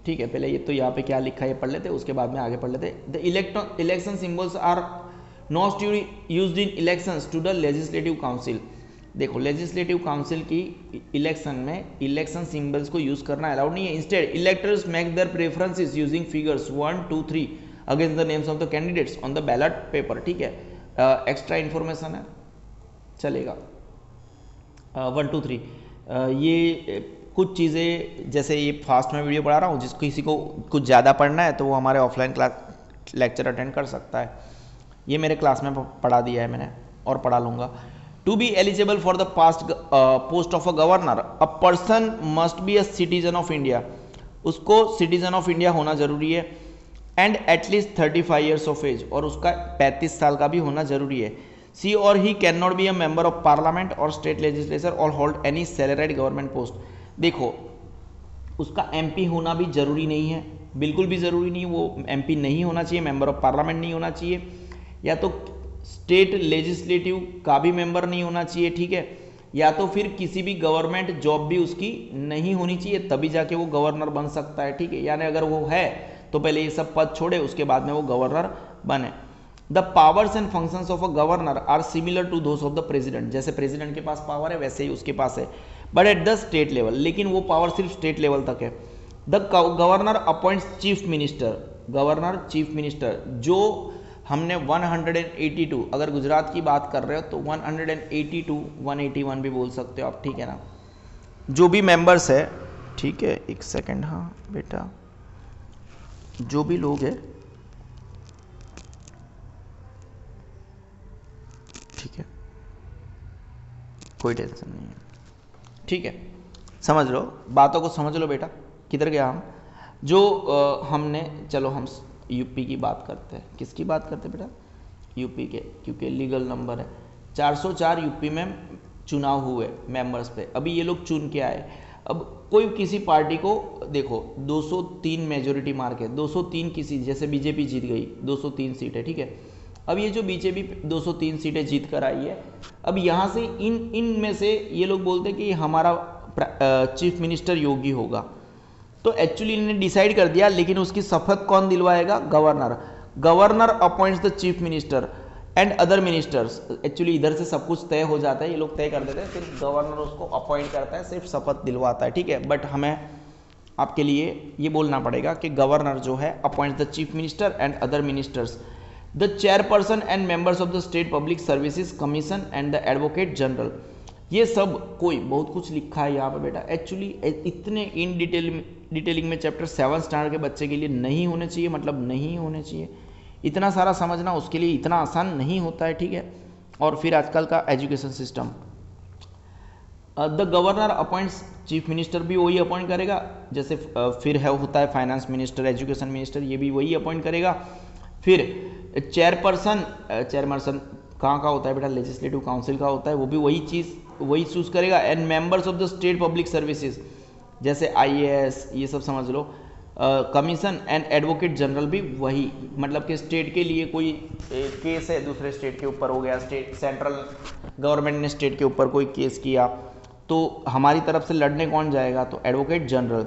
ठीक है। पहले ये तो यहाँ पे क्या लिखा है ये पढ़ लेते, उसके बाद में आगे पढ़ लेते। The election symbols are not used in elections to the legislative council. देखो लेजिस्लेटिव काउंसिल की इलेक्शन में इलेक्शन सिंबल्स को यूज करना अलाउड नहीं है। Instead electors make their preferences using figures 1, 2, 3 against the names of the candidates on the ballot paper, ठीक है। Extra information है, चलेगा। 1, 2, 3 ये कुछ चीज़ें, जैसे ये फास्ट में वीडियो पढ़ा रहा हूँ, जिस किसी को कुछ ज़्यादा पढ़ना है तो वो हमारे ऑफलाइन क्लास लेक्चर अटेंड कर सकता है। ये मेरे क्लास में पढ़ा दिया है मैंने और पढ़ा लूँगा। To be eligible for the past post of a governor a person must be a citizen of India, उसको सिटीजन ऑफ इंडिया होना जरूरी है, and at least 35 years of age, और उसका 35 साल का भी होना जरूरी है। सी और he can not be a member of parliament और स्टेट लेजिस्लेचर और hold any salaried government post. देखो उसका एमपी होना भी जरूरी नहीं है, बिल्कुल भी जरूरी नहीं, वो एमपी नहीं होना चाहिए, मेंबर ऑफ पार्लियामेंट नहीं होना चाहिए, या तो स्टेट लेजिस्लेटिव का भी मेंबर नहीं होना चाहिए, ठीक है, या तो फिर किसी भी गवर्नमेंट जॉब भी उसकी नहीं होनी चाहिए, तभी जाके वो गवर्नर बन सकता है, ठीक है। यानी अगर वो है तो पहले ये सब पद छोड़े, उसके बाद में वो गवर्नर बने। The powers and functions of a governor are similar to those of the president, जैसे प्रेसिडेंट के पास पावर है वैसे ही उसके पास है, but at the state level, लेकिन वो पावर सिर्फ स्टेट लेवल तक है। The governor appoints chief minister, governor chief minister, जो हमने 182, अगर गुजरात की बात कर रहे हो तो 182 181 भी बोल सकते हो आप, ठीक है ना, जो भी मेंबर्स है, ठीक है, एक सेकंड, हाँ बेटा, जो भी लोग है, ठीक है, कोई टेंशन नहीं है, ठीक है, समझ लो बातों को, समझ लो बेटा, किधर गया हम, जो हमने, चलो हम यूपी की बात करते हैं, किसकी बात करते हैं बेटा, यूपी के, क्योंकि लीगल नंबर है 404 यूपी में चुनाव हुए मेंबर्स पे, अभी ये लोग चुन के आए। अब कोई किसी पार्टी को देखो 203 मेजोरिटी मार्क है, 203 किसी, जैसे बीजेपी जीत गई 203 सीटें, ठीक है, अब ये जो बीजेपी 203 सीटें जीत कर आई है, अब यहाँ से इन में से ये लोग बोलते हैं कि हमारा चीफ मिनिस्टर योगी होगा, तो एक्चुअली इन्होंने डिसाइड कर दिया, लेकिन उसकी शपथ कौन दिलवाएगा, governor. Governor appoints the chief minister and other ministers, actually इधर से सब कुछ तय हो जाता है, ये लोग तय कर देते हैं, सिर्फ गवर्नर उसको अपॉइंट करता है, सिर्फ शपथ दिलवाता है, ठीक है, बट हमें आपके लिए ये बोलना पड़ेगा कि गवर्नर जो है appoints the chief minister and other ministers, the chairperson and members of the state public services commission and the advocate general. ये सब कोई बहुत कुछ लिखा है यहाँ पे बेटा, एक्चुअली इतने इन डिटेलिंग में चैप्टर 7 स्टैंडर्ड के बच्चे के लिए नहीं होने चाहिए, मतलब नहीं होने चाहिए, इतना सारा समझना उसके लिए इतना आसान नहीं होता है, ठीक है। और फिर आजकल का education system, the governor appoints chief minister भी वही अपॉइंट करेगा, जैसे फिर है होता है फाइनेंस मिनिस्टर, एजुकेशन मिनिस्टर, ये भी वही अपॉइंट करेगा। फिर चेयरपर्सन कहाँ का होता है बेटा, लेजिस्लेटिव काउंसिल का होता है, वो भी वही चीज़ वही चूज करेगा। And members of the state public services, जैसे IAS ये सब समझ लो, कमीशन एंड एडवोकेट जनरल भी वही, मतलब कि स्टेट के लिए कोई केस है दूसरे स्टेट के ऊपर हो गया, स्टेट सेंट्रल गवर्नमेंट ने स्टेट के ऊपर कोई केस किया, तो हमारी तरफ से लड़ने कौन जाएगा, तो advocate general.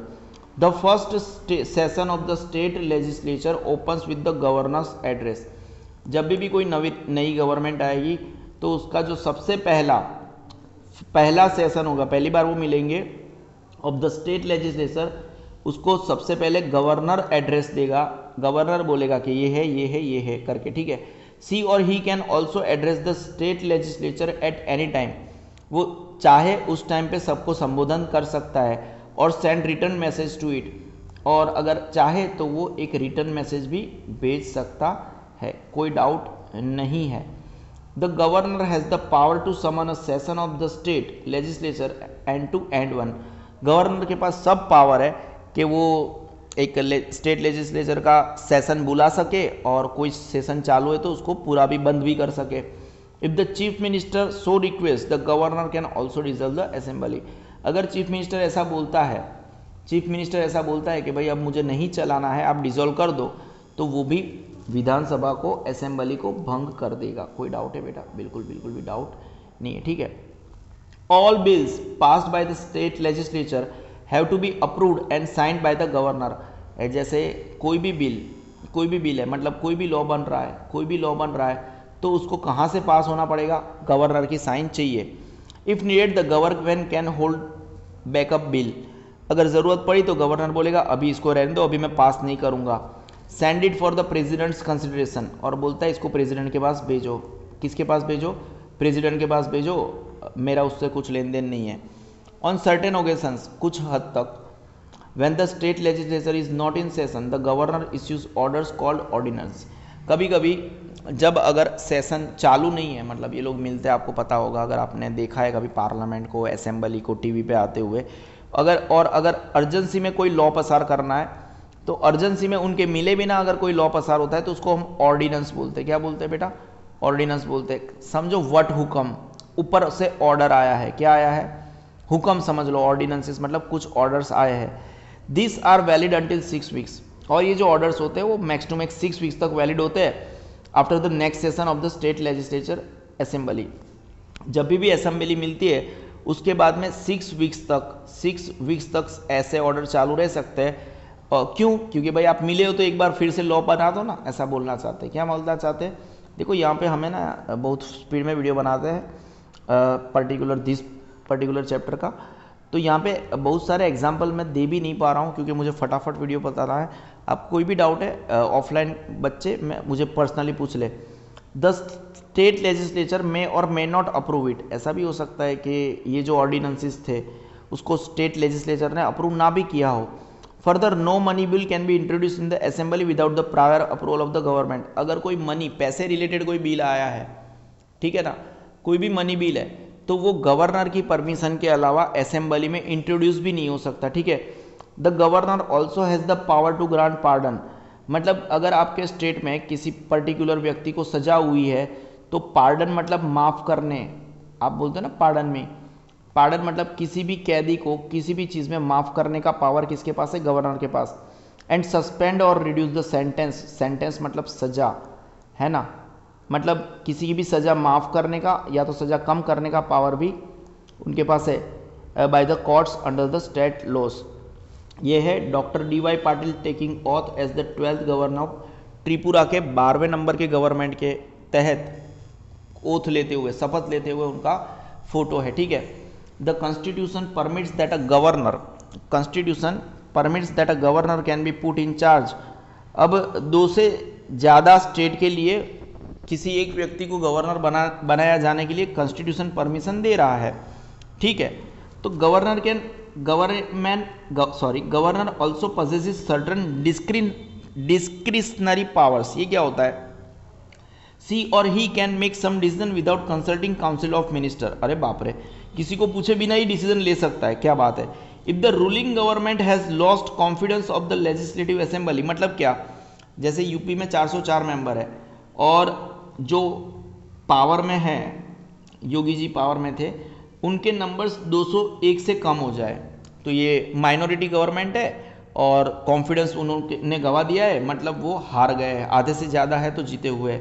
The first session of the state legislature opens with the governors address, जब भी कोई नई गवर्नमेंट आएगी तो उसका जो सबसे पहला सेशन होगा, पहली बार वो मिलेंगे ऑफ द स्टेट लेजिस्लेचर, उसको सबसे पहले गवर्नर एड्रेस देगा, गवर्नर बोलेगा कि ये है ये है ये है करके, ठीक है। सी और he can also address the state legislature at any time, वो चाहे उस टाइम पे सबको संबोधन कर सकता है, और send return message to it, और अगर चाहे तो वो एक रिटर्न मैसेज भी भेज सकता है, कोई डाउट नहीं है। The governor has the power to summon a session of the state legislature and to end one, governor के पास सब पावर है कि वो एक स्टेट लेजिस्लेचर का सेशन बुला सके, और कोई सेशन चालू है तो उसको पूरा भी बंद भी कर सके। If the chief minister so request the governor can also dissolve the assembly, अगर चीफ मिनिस्टर ऐसा बोलता है कि भाई अब मुझे नहीं चलाना है, आप डिसॉल्व कर दो, तो वो भी विधानसभा को, असेंबली को भंग कर देगा। कोई डाउट है बेटा, बिल्कुल भी डाउट नहीं है, ठीक है। All bills passed by the state legislature have to be approved and signed by the governor, जैसे कोई भी बिल है, मतलब कोई भी लॉ बन रहा है तो उसको कहाँ से पास होना पड़ेगा, गवर्नर की साइन चाहिए। If needed the government can hold backup bill, अगर ज़रूरत पड़ी तो गवर्नर बोलेगा अभी इसको रहने दो, अभी मैं पास नहीं करूँगा। Send it for the president's consideration, और बोलता है इसको प्रेसिडेंट के पास भेजो, किसके पास भेजो, प्रेसिडेंट के पास भेजो, मेरा उससे कुछ लेन देन नहीं है। ऑन सर्टेन ओकेशंस, कुछ हद तक, when the state legislature is not in session the governor issues orders called ordinance, कभी कभी जब अगर सेशन चालू नहीं है, मतलब ये लोग मिलते हैं, आपको पता होगा अगर आपने देखा है कभी पार्लियामेंट को, असेंबली को टीवी पे आते हुए, अगर अर्जेंसी में कोई लॉ पास करना है तो अर्जेंसी में उनके मिले बिना अगर कोई लॉ पास होता है तो उसको हम ऑर्डिनेंस बोलते हैं। क्या बोलते हैं बेटा? ऑर्डिनेंस बोलते हैं। समझो व्हाट हुक्म, ऊपर से ऑर्डर आया है, क्या आया है? हुक्म समझ लो। ऑर्डिनेंसेस मतलब कुछ ऑर्डर्स आए हैं। This are valid until 6 weeks, और ये जो ऑर्डर्स होते हैं वो मैक्स टू मैक्स 6 वीक्स तक वैलिड होते हैं after the next session of the state legislature assembly. जब भी असेंबली मिलती है उसके बाद में 6 वीक्स तक ऐसे ऑर्डर चालू रह सकते हैं। क्यों? क्योंकि भाई आप मिले हो तो एक बार फिर से लॉ बना दो ना, ऐसा बोलना चाहते हैं। क्या बोलना चाहते हैं? देखो यहाँ पे हमें ना बहुत स्पीड में वीडियो बनाते हैं पर्टिकुलर चैप्टर का, तो यहाँ पे बहुत सारे एग्जाम्पल मैं दे भी नहीं पा रहा हूँ क्योंकि मुझे फटाफट वीडियो बताना है। आप कोई भी डाउट है ऑफलाइन बच्चे मुझे पर्सनली पूछ ले। द स्टेट लेजिस्लेचर में और मे नॉट अप्रूव इट, ऐसा भी हो सकता है कि ये जो ऑर्डिनेंसेस थे उसको स्टेट लेजिस्लेचर ने अप्रूव ना भी किया हो। Further no money bill can be introduce in the assembly without the prior approval of the government. अगर कोई मनी, पैसे रिलेटेड कोई बिल आया है, ठीक है ना, कोई भी मनी बिल है, तो वो गवर्नर की परमिशन के अलावा असेंबली में इंट्रोड्यूस भी नहीं हो सकता। ठीक है। The governor also has the power to grant pardon, मतलब अगर आपके स्टेट में किसी पर्टिकुलर व्यक्ति को सजा हुई है तो पार्डन मतलब माफ़ करने, आप बोलते हैं ना पार्डन में, पार्डन मतलब किसी भी कैदी को किसी भी चीज़ में माफ़ करने का पावर किसके पास है? गवर्नर के पास। एंड सस्पेंड और रिड्यूस द सेंटेंस, सेंटेंस मतलब सजा, है ना, मतलब किसी की भी सज़ा माफ़ करने का या तो सज़ा कम करने का पावर भी उनके पास है by the courts under the state laws. ये है doctor DY Patil taking oath as the 12th governor of Tripura के 12वें नंबर के गवर्नमेंट के तहत ओथ लेते हुए, शपथ लेते हुए उनका फोटो है। ठीक है। The constitution permits that a governor, constitution permits that a governor can be put in charge. अब 2 से ज़्यादा स्टेट के लिए किसी एक व्यक्ति को गवर्नर बनाया जाने के लिए कॉन्स्टिट्यूशन परमिशन दे रहा है। ठीक है। तो governor also possesses certain discretionary powers. ये क्या होता है? सी और he can make some decision without consulting council of minister. अरे बाप रे, किसी को पूछे बिना ही डिसीजन ले सकता है, क्या बात है। If the ruling government has lost confidence of the legislative assembly, मतलब क्या, जैसे यूपी में 404 मेंबर है और जो पावर में है, योगी जी पावर में थे, उनके नंबर्स 201 से कम हो जाए तो ये माइनॉरिटी गवर्नमेंट है और कॉन्फिडेंस उन्होंने गवा दिया है, मतलब वो हार गए हैं, आधे से ज़्यादा है तो जीते हुए है।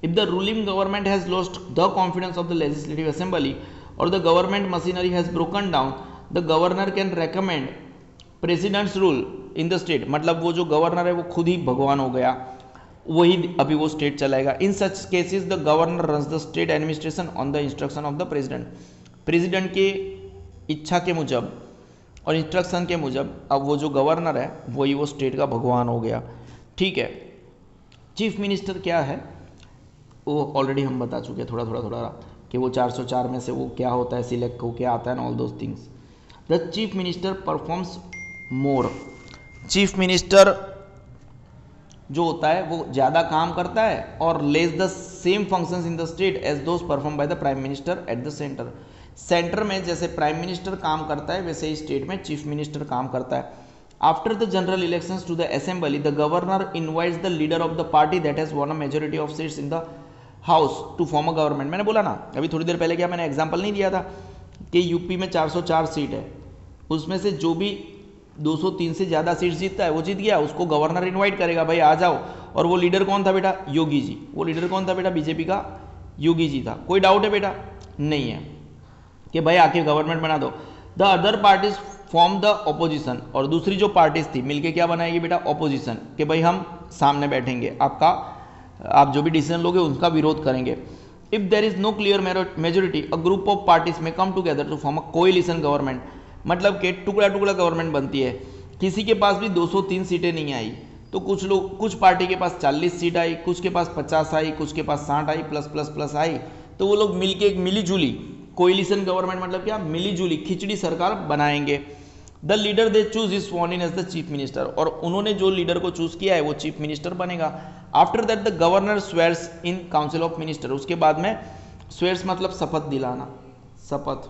If the ruling government has lost the confidence of the legislative assembly or the government machinery has broken down, the governor can recommend president's rule in the state, मतलब वो जो गवर्नर है वो खुद ही भगवान हो गया, वही अभी वो स्टेट चलाएगा। In such cases the governor runs the state administration on the instruction of the president, president के इच्छा के मुजब और इंस्ट्रक्शन के मुजब अब वो जो गवर्नर है वही वो स्टेट का भगवान हो गया। ठीक है। चीफ मिनिस्टर क्या है वो ऑलरेडी हम बता चुके हैं थोड़ा कि वो 404 में से वो क्या होता है, सिलेक्ट हो क्या आता है, all those things. The chief minister performs more, chief minister जो होता है वो ज़्यादा काम करता है और less the same functions in the state as those perform by the prime minister at the centre. Centre में जैसे प्राइम मिनिस्टर काम करता है वैसे ही स्टेट में चीफ मिनिस्टर काम करता है। After the general elections to the assembly the governor invites the leader of the party that has won a majority of seats in the house to form a government. मैंने बोला ना अभी थोड़ी देर पहले, क्या मैंने एग्जाम्पल नहीं दिया था कि यूपी में 404 सीट है, उसमें से जो भी 203 से ज़्यादा सीट जीतता है वो जीत गया, उसको गवर्नर इनवाइट करेगा, भाई आ जाओ। और वो लीडर कौन था बेटा? योगी जी। वो लीडर कौन था बेटा? बीजेपी का योगी जी था। कोई डाउट है बेटा? नहीं है कि भाई आके गवर्नमेंट बना दो। The other parties form the opposition, और दूसरी जो पार्टीज थी मिलके क्या बनाएगी बेटा? ऑपोजिशन, कि भाई हम सामने बैठेंगे, आप जो भी डिसीजन लोगे उनका विरोध करेंगे। If there is no clear majority a group of parties may come together to form a coalition government, मतलब कि टुकड़ा टुकड़ा गवर्नमेंट बनती है। किसी के पास भी 203 सीटें नहीं आई तो कुछ पार्टी के पास 40 सीट आई, कुछ के पास 50 आई, कुछ के पास 60 आई, प्लस प्लस प्लस आई, तो वो लोग मिलके एक मिली जुली कोएलिशन गवर्नमेंट, मतलब क्या? मिली जुली खिचड़ी सरकार बनाएंगे। The leader they choose is sworn in as the chief minister, और उन्होंने जो लीडर को चूज किया है वो चीफ मिनिस्टर बनेगा। After that the governor swears in council of minister, उसके बाद में स्वेयर्स मतलब शपथ दिलाना, शपथ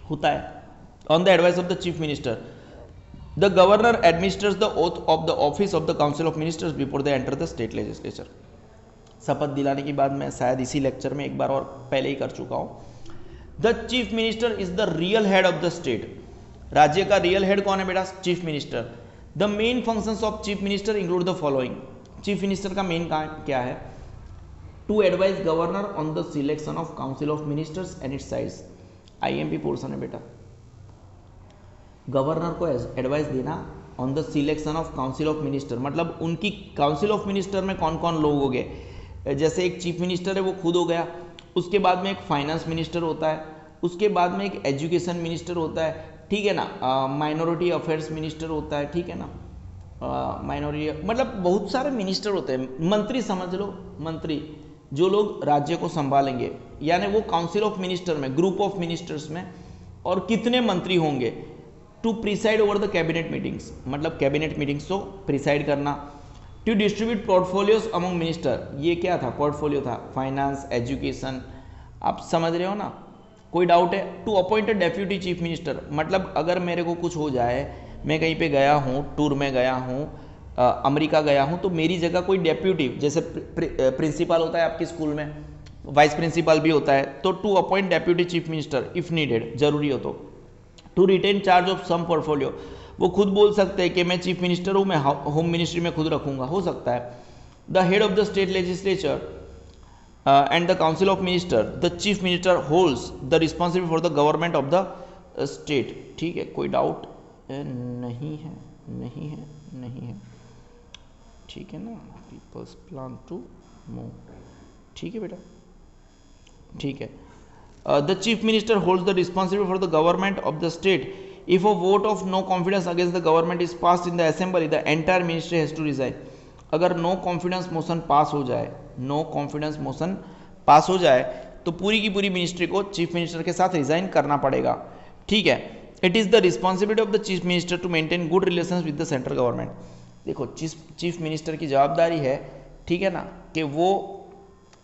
होता है on the advice of the chief minister. The governor administers the oath of the office of the council of ministers before they enter the state legislature. शपथ दिलाने की बात मैं शायद इसी लेक्चर में एक बार और पहले ही कर चुका हूं। The chief minister is the real head of the state, राज्य का रियल हेड कौन है बेटा? Chief minister. The main functions of chief minister include the following, chief minister का मेन काम क्या है? To advise governor on the selection of council of ministers and its size, IMP portion है बेटा। Governor को एडवाइस देना on the selection of council of minister, मतलब उनकी काउंसिल ऑफ मिनिस्टर में कौन कौन लोग हो गए, जैसे एक चीफ मिनिस्टर है वो खुद हो गया, उसके बाद में एक फाइनेंस मिनिस्टर होता है, उसके बाद में एक एजुकेशन मिनिस्टर होता है, ठीक है ना, माइनॉरिटी अफेयर्स मिनिस्टर होता है, ठीक है ना, माइनॉरिटी मतलब बहुत सारे मिनिस्टर होते हैं, मंत्री समझ लो, मंत्री जो लोग राज्य को संभालेंगे, यानी वो काउंसिल ऑफ मिनिस्टर में, ग्रुप ऑफ मिनिस्टर्स में और कितने मंत्री होंगे। To preside over the cabinet meetings, मतलब कैबिनेट मीटिंग्स को प्रिसाइड करना। To distribute portfolios among minister, ये क्या था? पोर्टफोलियो था, फाइनेंस, एजुकेशन, आप समझ रहे हो ना, कोई डाउट है? To appoint a deputy chief minister, मतलब अगर मेरे को कुछ हो जाए, मैं कहीं पे गया हूँ, टूर में गया हूँ, अमेरिका गया हूँ, तो मेरी जगह कोई डेप्यूटी, जैसे प्रिंसिपल होता है आपके स्कूल में, वाइस प्रिंसिपल भी होता है, तो to appoint deputy chief minister if needed, जरूरी हो तो। To retain charge of some portfolio, वो खुद बोल सकते हैं कि मैं चीफ मिनिस्टर हूँ, मैं होम मिनिस्ट्री में खुद रखूंगा, हो सकता है। The head of the state legislature and the council of minister, the chief minister holds the responsibility for the government of the state, ठीक है, कोई डाउट नहीं है, नहीं है, नहीं है, ठीक है ना। पीपल्स प्लान टू मूव, ठीक है बेटा, ठीक है। The chief minister holds the responsibility for the government of the state if a vote of no confidence against the government is passed in the assembly the entire ministry has to resign. अगर no confidence motion pass हो जाए, no confidence motion pass हो जाए तो पूरी की पूरी ministry को चीफ मिनिस्टर के साथ रिजाइन करना पड़ेगा, ठीक है। It is the responsibility of the chief minister to maintain good relations with the central government. देखो चीफ मिनिस्टर की जवाबदारी है, ठीक है ना, कि वो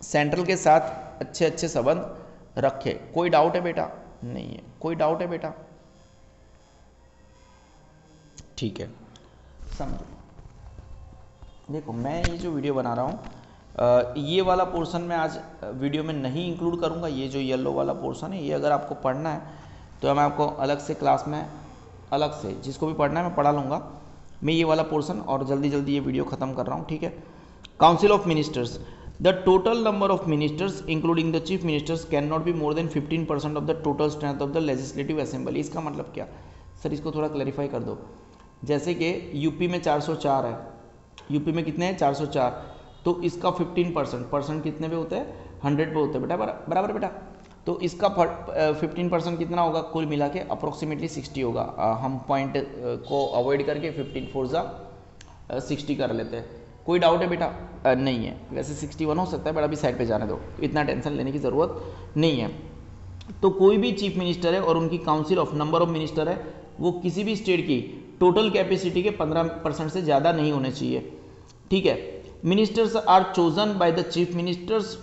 सेंट्रल के साथ अच्छे अच्छे संबंध रखे। कोई डाउट है बेटा? नहीं है, कोई डाउट है बेटा? ठीक है, समझो। देखो मैं ये जो वीडियो बना रहा हूँ, ये वाला पोर्शन मैं आज वीडियो में नहीं इंक्लूड करूँगा। ये जो येलो वाला पोर्शन है, ये अगर आपको पढ़ना है तो मैं आपको अलग से क्लास में, अलग से जिसको भी पढ़ना है मैं पढ़ा लूँगा। मैं ये वाला पोर्शन और जल्दी जल्दी ये वीडियो ख़त्म कर रहा हूँ, ठीक है। Council of ministers, the total number of ministers including the chief ministers can not be more than 15% of the total strength of the legislative assembly. इसका मतलब क्या सर, इसको थोड़ा क्लैरिफाई कर दो। जैसे कि यूपी में 404 है, यूपी में कितने हैं? 404, तो इसका 15%, परसेंट कितने पे होते हैं? 100 पे होते हैं बेटा, बराबर बेटा। तो इसका 15% कितना होगा? कुल मिला के अप्रोक्सीमेटली 60 होगा। हम पॉइंट को अवॉइड करके 15 4 जा 60 कर लेते हैं। कोई डाउट है बेटा? नहीं है। वैसे 61 हो सकता है बट अभी साइड पे जाने दो, इतना टेंशन लेने की ज़रूरत नहीं है। तो कोई भी चीफ मिनिस्टर है और उनकी council of number of minister है, वो किसी भी स्टेट की टोटल कैपेसिटी के 15% से ज़्यादा नहीं होने चाहिए, ठीक है। Ministers are chosen by the chief ministers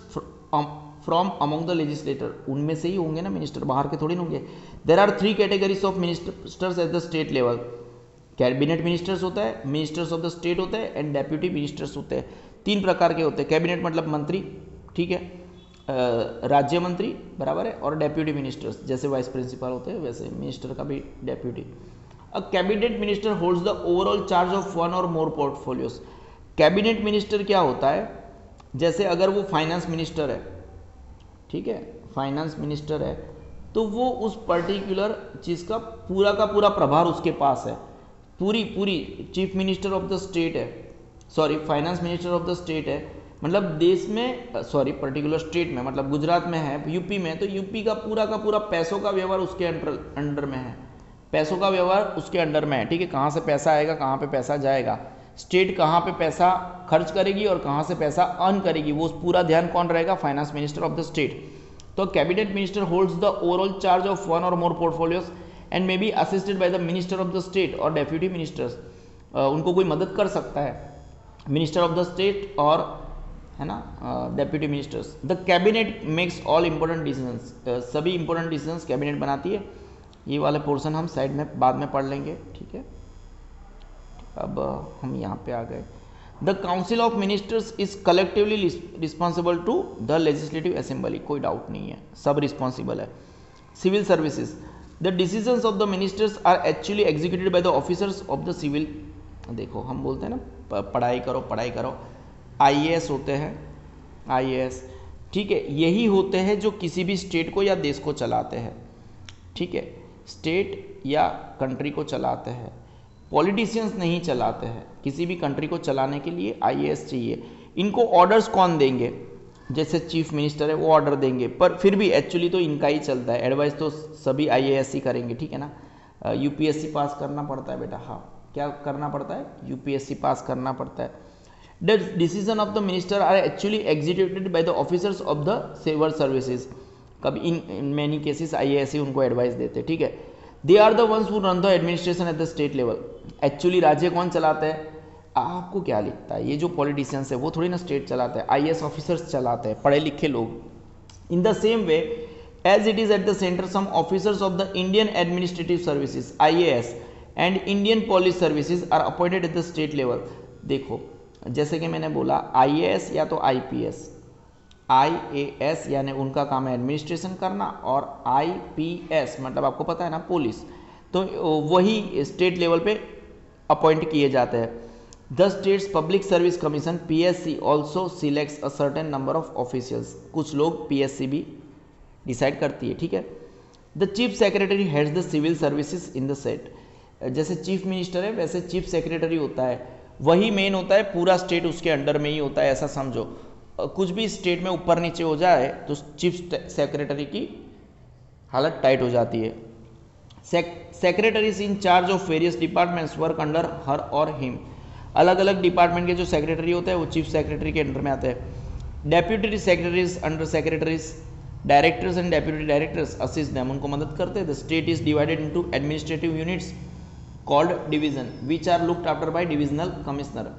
from among the legislator, उनमें से ही होंगे ना मिनिस्टर, बाहर के थोड़ी होंगे। There are 3 categories of ministers at the state level. Cabinet ministers होता है, मिनिस्टर्स ऑफ द स्टेट होते हैं एंड डेप्यूटी मिनिस्टर्स होते हैं। 3 प्रकार के होते हैं। कैबिनेट मतलब मंत्री, ठीक है, राज्य मंत्री, बराबर है, और डेप्यूटी मिनिस्टर्स जैसे वाइस प्रिंसिपल होते हैं वैसे मिनिस्टर का भी deputy. A cabinet minister holds the overall charge of 1 or more portfolios. Cabinet minister क्या होता है? जैसे अगर वो फाइनेंस मिनिस्टर है, ठीक है, फाइनेंस मिनिस्टर है, तो वो उस पर्टिकुलर चीज़ का पूरा प्रभार उसके पास है, पूरी chief minister of the state है, sorry finance minister of the state है, मतलब देश में, सॉरी पर्टिकुलर स्टेट में, मतलब गुजरात में है, यूपी में, तो यूपी का पूरा पैसों का व्यवहार उसके अंडर में है, पैसों का व्यवहार उसके अंडर में है, ठीक है। कहाँ से पैसा आएगा, कहाँ पे पैसा जाएगा, स्टेट कहाँ पे पैसा खर्च करेगी और कहाँ से पैसा अर्न करेगी, वो पूरा ध्यान कौन रहेगा? Finance minister of the state. तो cabinet minister holds the overall charge of 1 or more portfolios and may be assisted by the minister of the state or deputy ministers. उनको कोई मदद कर सकता है, मिनिस्टर ऑफ द स्टेट और है ना deputy ministers. The cabinet makes all important decisions, सभी इंपॉर्टेंट डिसीजंस कैबिनेट बनाती है। ये वाला पोर्शन हम साइड में बाद में पढ़ लेंगे, ठीक है। अब हम यहाँ पे आ गए। The council of ministers is collectively responsible to the legislative assembly, कोई डाउट नहीं है, सब रिस्पॉन्सिबल है। Civil services, the decisions of the ministers are actually executed by the officers of the civil. देखो हम बोलते हैं ना पढ़ाई करो पढ़ाई करो, आईएएस होते हैं, आईएएस, ठीक है, यही होते हैं जो किसी भी स्टेट को या देश को चलाते हैं, ठीक है, स्टेट या कंट्री को चलाते हैं। पॉलिटिशियंस नहीं चलाते हैं, किसी भी कंट्री को चलाने के लिए आईएएस चाहिए। इनको ऑर्डर्स कौन देंगे, जैसे चीफ मिनिस्टर है वो ऑर्डर देंगे, पर फिर भी एक्चुअली तो इनका ही चलता है, एडवाइस तो सभी आईएएस ही करेंगे, ठीक है ना। यूपीएससी पास करना पड़ता है बेटा, हाँ क्या करना पड़ता है, यूपीएससी पास करना पड़ता है। The decision of the minister are actually executed by the officers of the civil services, कभी इन मैनी केसेस आईएएस ही उनको एडवाइस देते हैं, ठीक है। They are the ones who run the administration at the state level. Actually राज्य कौन चलाता है, आपको क्या लिखता है, ये जो पॉलिटिशियंस है वो थोड़ी ना स्टेट चलाते हैं, आईएएस ऑफिसर्स चलाते हैं, पढ़े लिखे लोग। In the same way as it is at the centre, some officers of the Indian administrative services IAS and Indian police services are appointed at the state level. देखो जैसे कि मैंने बोला आईएएस या तो आईपीएस, आईएएस यानी उनका काम है एडमिनिस्ट्रेशन करना, और आईपीएस मतलब आपको पता है ना पुलिस, तो वही स्टेट लेवल पे अपॉइंट किए जाते हैं। The state's public service commission PSC also selects a certain number of officials, कुछ लोग पीएससी भी डिसाइड करती है, ठीक है। The chief secretary heads the civil services in the state, जैसे चीफ मिनिस्टर है वैसे चीफ सेक्रेटरी होता है, वही मेन होता है, पूरा स्टेट उसके अंडर में ही होता है, ऐसा समझो। कुछ भी स्टेट में ऊपर नीचे हो जाए तो चीफ सेक्रेटरी की हालत टाइट हो जाती है। Secretaries in charge of various departments work under her और हिम, अलग अलग डिपार्टमेंट के जो सेक्रेटरी होते हैं वो चीफ सेक्रेटरी के अंडर में आते हैं। Deputy secretaries under secretaries, directors and deputy directors assist them, उनको मदद करते हैं। The state is divided into administrative units called division which are looked after by divisional commissioner.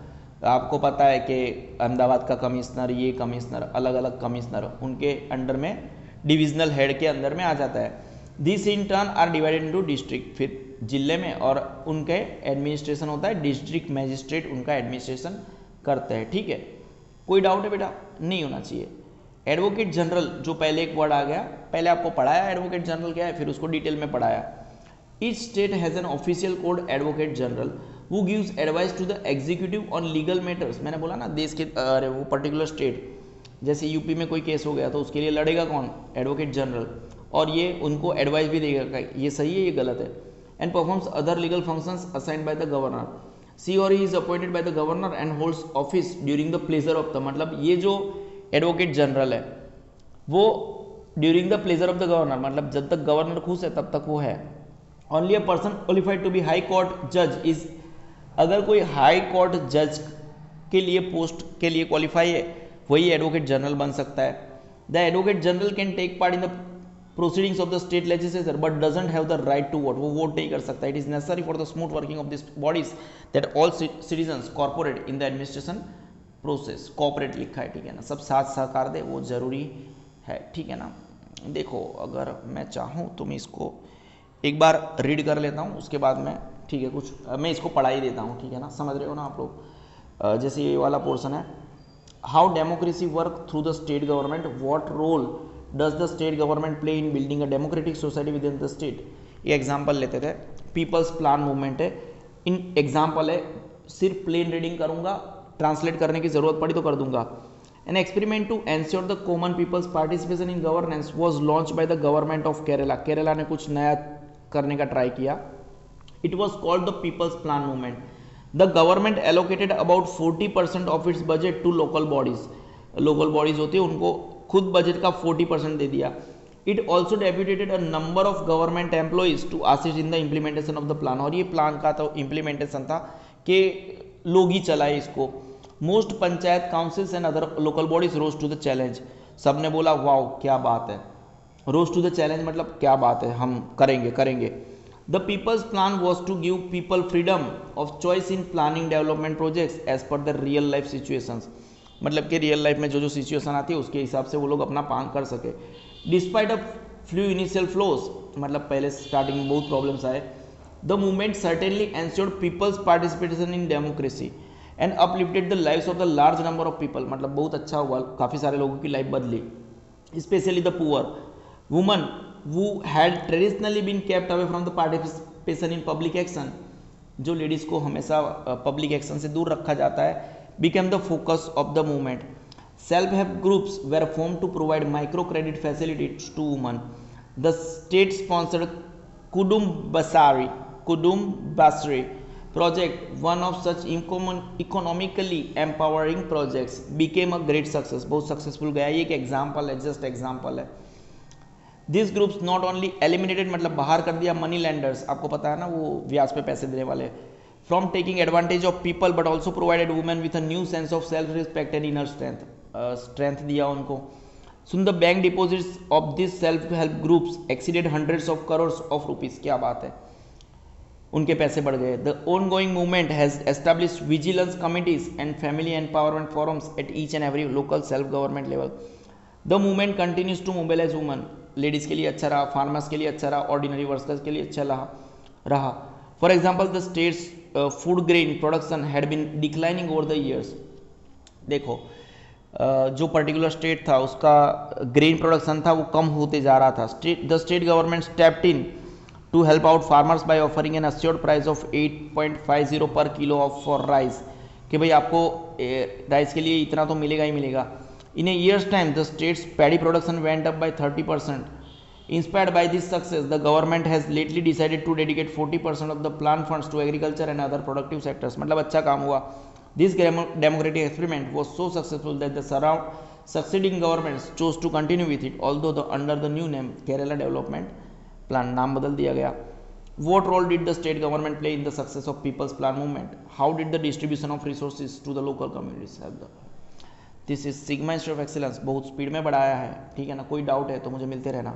आपको पता है कि अहमदाबाद का कमिश्नर, ये कमिश्नर, अलग अलग कमिश्नर, उनके अंडर में डिविजनल हेड के अंदर में आ जाता है। This in turn are divided into district, फिर जिले में, और उनके एडमिनिस्ट्रेशन होता है डिस्ट्रिक्ट मैजिस्ट्रेट, उनका एडमिनिस्ट्रेशन करते हैं, ठीक है। कोई डाउट है बेटा, नहीं होना चाहिए। एडवोकेट जनरल, जो पहले एक वर्ड आ गया, पहले आपको पढ़ाया एडवोकेट जनरल क्या है, फिर उसको डिटेल में पढ़ाया। Each state has an official called Advocate General who gives advice to the executive on legal matters। मैंने बोला ना देश के अरे वो पर्टिकुलर स्टेट, जैसे यूपी में कोई केस हो गया तो उसके लिए लड़ेगा कौन, एडवोकेट जनरल, और ये उनको एडवाइस भी देगा ये सही है ये गलत है। And performs other legal functions assigned by the governor, she और he is appointed by the governor and holds office during the pleasure of the, मतलब ये जो एडवोकेट जनरल है वो during the pleasure of the governor, मतलब जब तक governor खुश है तब तक वो है। Only a person qualified to be high court जज इज, अगर कोई हाई कोर्ट जज के लिए पोस्ट के लिए क्वालिफाई है वही एडवोकेट जनरल बन सकता है। The advocate general can take part in the proceedings of the state legislature but doesn't have the right to vote, वो वोट नहीं कर सकता। It is necessary for the smooth working of this bodies that all citizens corporate in the administration process, corporate लिखा है, ठीक है ना, सब साथ सहकार दे, वो जरूरी है, ठीक है ना। देखो अगर मैं चाहूँ तो मैं इसको एक बार रीड कर लेता हूँ, उसके बाद में, ठीक है, कुछ मैं इसको पढ़ा ही देता हूँ, ठीक है ना, समझ रहे हो ना आप लोग। जैसे ये वाला पोर्शन है, how democracy work through the state government, what role does the state government play in building a democratic society within the state. ये एग्जाम्पल लेते थे, पीपल्स प्लान मूवमेंट है, इन एग्जाम्पल है, सिर्फ प्लेन रीडिंग करूँगा, translate करने की जरूरत पड़ी तो कर दूंगा। An experiment to ensure the common people's participation in governance was launched by the government of Kerala। Kerala ने कुछ नया करने का ट्राई किया। It was called the People's Plan Movement. The government allocated about 40% of its budget to local bodies। local bodies होती है उनको खुद बजट का 40% दे दिया। It also deputed a number of government employees to assist in the implementation of the plan। और ये plan का तो इम्प्लीमेंटेशन था कि लोग ही चलाए इसको। Most panchayat councils and other local bodies rose to the challenge, सब ने बोला वाओ क्या बात है, रोज टू द चैलेंज मतलब क्या बात है, हम करेंगे करेंगे। The people's plan was to give people freedom of choice in planning development projects as per the real life situations, मतलब कि रियल लाइफ में जो जो सिचुएशन आती है उसके हिसाब से वो लोग अपना काम कर सके। Despite a few initial flows, मतलब पहले स्टार्टिंग में बहुत प्रॉब्लम्स आए, the movement certainly ensured peoples participation in democracy and uplifted the lives of the large number of people, मतलब बहुत अच्छा हुआ, काफ़ी सारे लोगों की लाइफ बदली, specially the poor woman who had traditionally been kept away from the participation in public action, जो लेडीज को हमेशा पब्लिक एक्शन से दूर रखा जाता है, became the focus of the movement. Self-help groups were formed to provide microcredit facilities to women. The state-sponsored Kudum Basri project, one of such economically empowering projects, became a great success. बहुत successful गया, ये एक example है, just example है। This groups not only eliminated, मतलब बाहर कर दिया मनी लैंडर्स, आपको पता है ना वो ब्याज पे पैसे देने वाले, from taking advantage of people, but also provided women with a new sense of self respect and inner strength दिया उनको। Soon the bank deposits of this self help groups exceeded hundreds of crores of rupees, क्या बात है, उनके पैसे बढ़ गए। The ongoing movement has established vigilance committees and family empowerment forums at each and every local self government level. The movement continues to mobilise woman, ladies के लिए अच्छा रहा, फार्मर्स के लिए अच्छा रहा, ऑर्डिनरी वर्कर्स के लिए अच्छा रहा। For example the state's food grain production had been declining over the years, देखो जो पर्टिकुलर स्टेट था उसका ग्रेन प्रोडक्शन था वो कम होते जा रहा था। The state government stepped in to help out farmers by offering an assured price of 8.50 per kilo of for rice, कि भाई आपको राइस के लिए इतना तो मिलेगा ही मिलेगा। In a year's time, the state's paddy production went up by 30%. Inspired by this success, the government has lately decided to dedicate 40% of the plan funds to agriculture and other productive sectors. मतलब अच्छा काम हुआ। This democratic experiment was so successful that the succeeding governments chose to continue with it, although under the new name Kerala Development Plan, नाम बदल दिया गया। What role did the state government play in the success of People's Plan movement? How did the distribution of resources to the local communities help the? This is sigma institute of excellence, बहुत speed में बढ़ाया है, ठीक है ना, कोई doubt है तो मुझे मिलते रहना।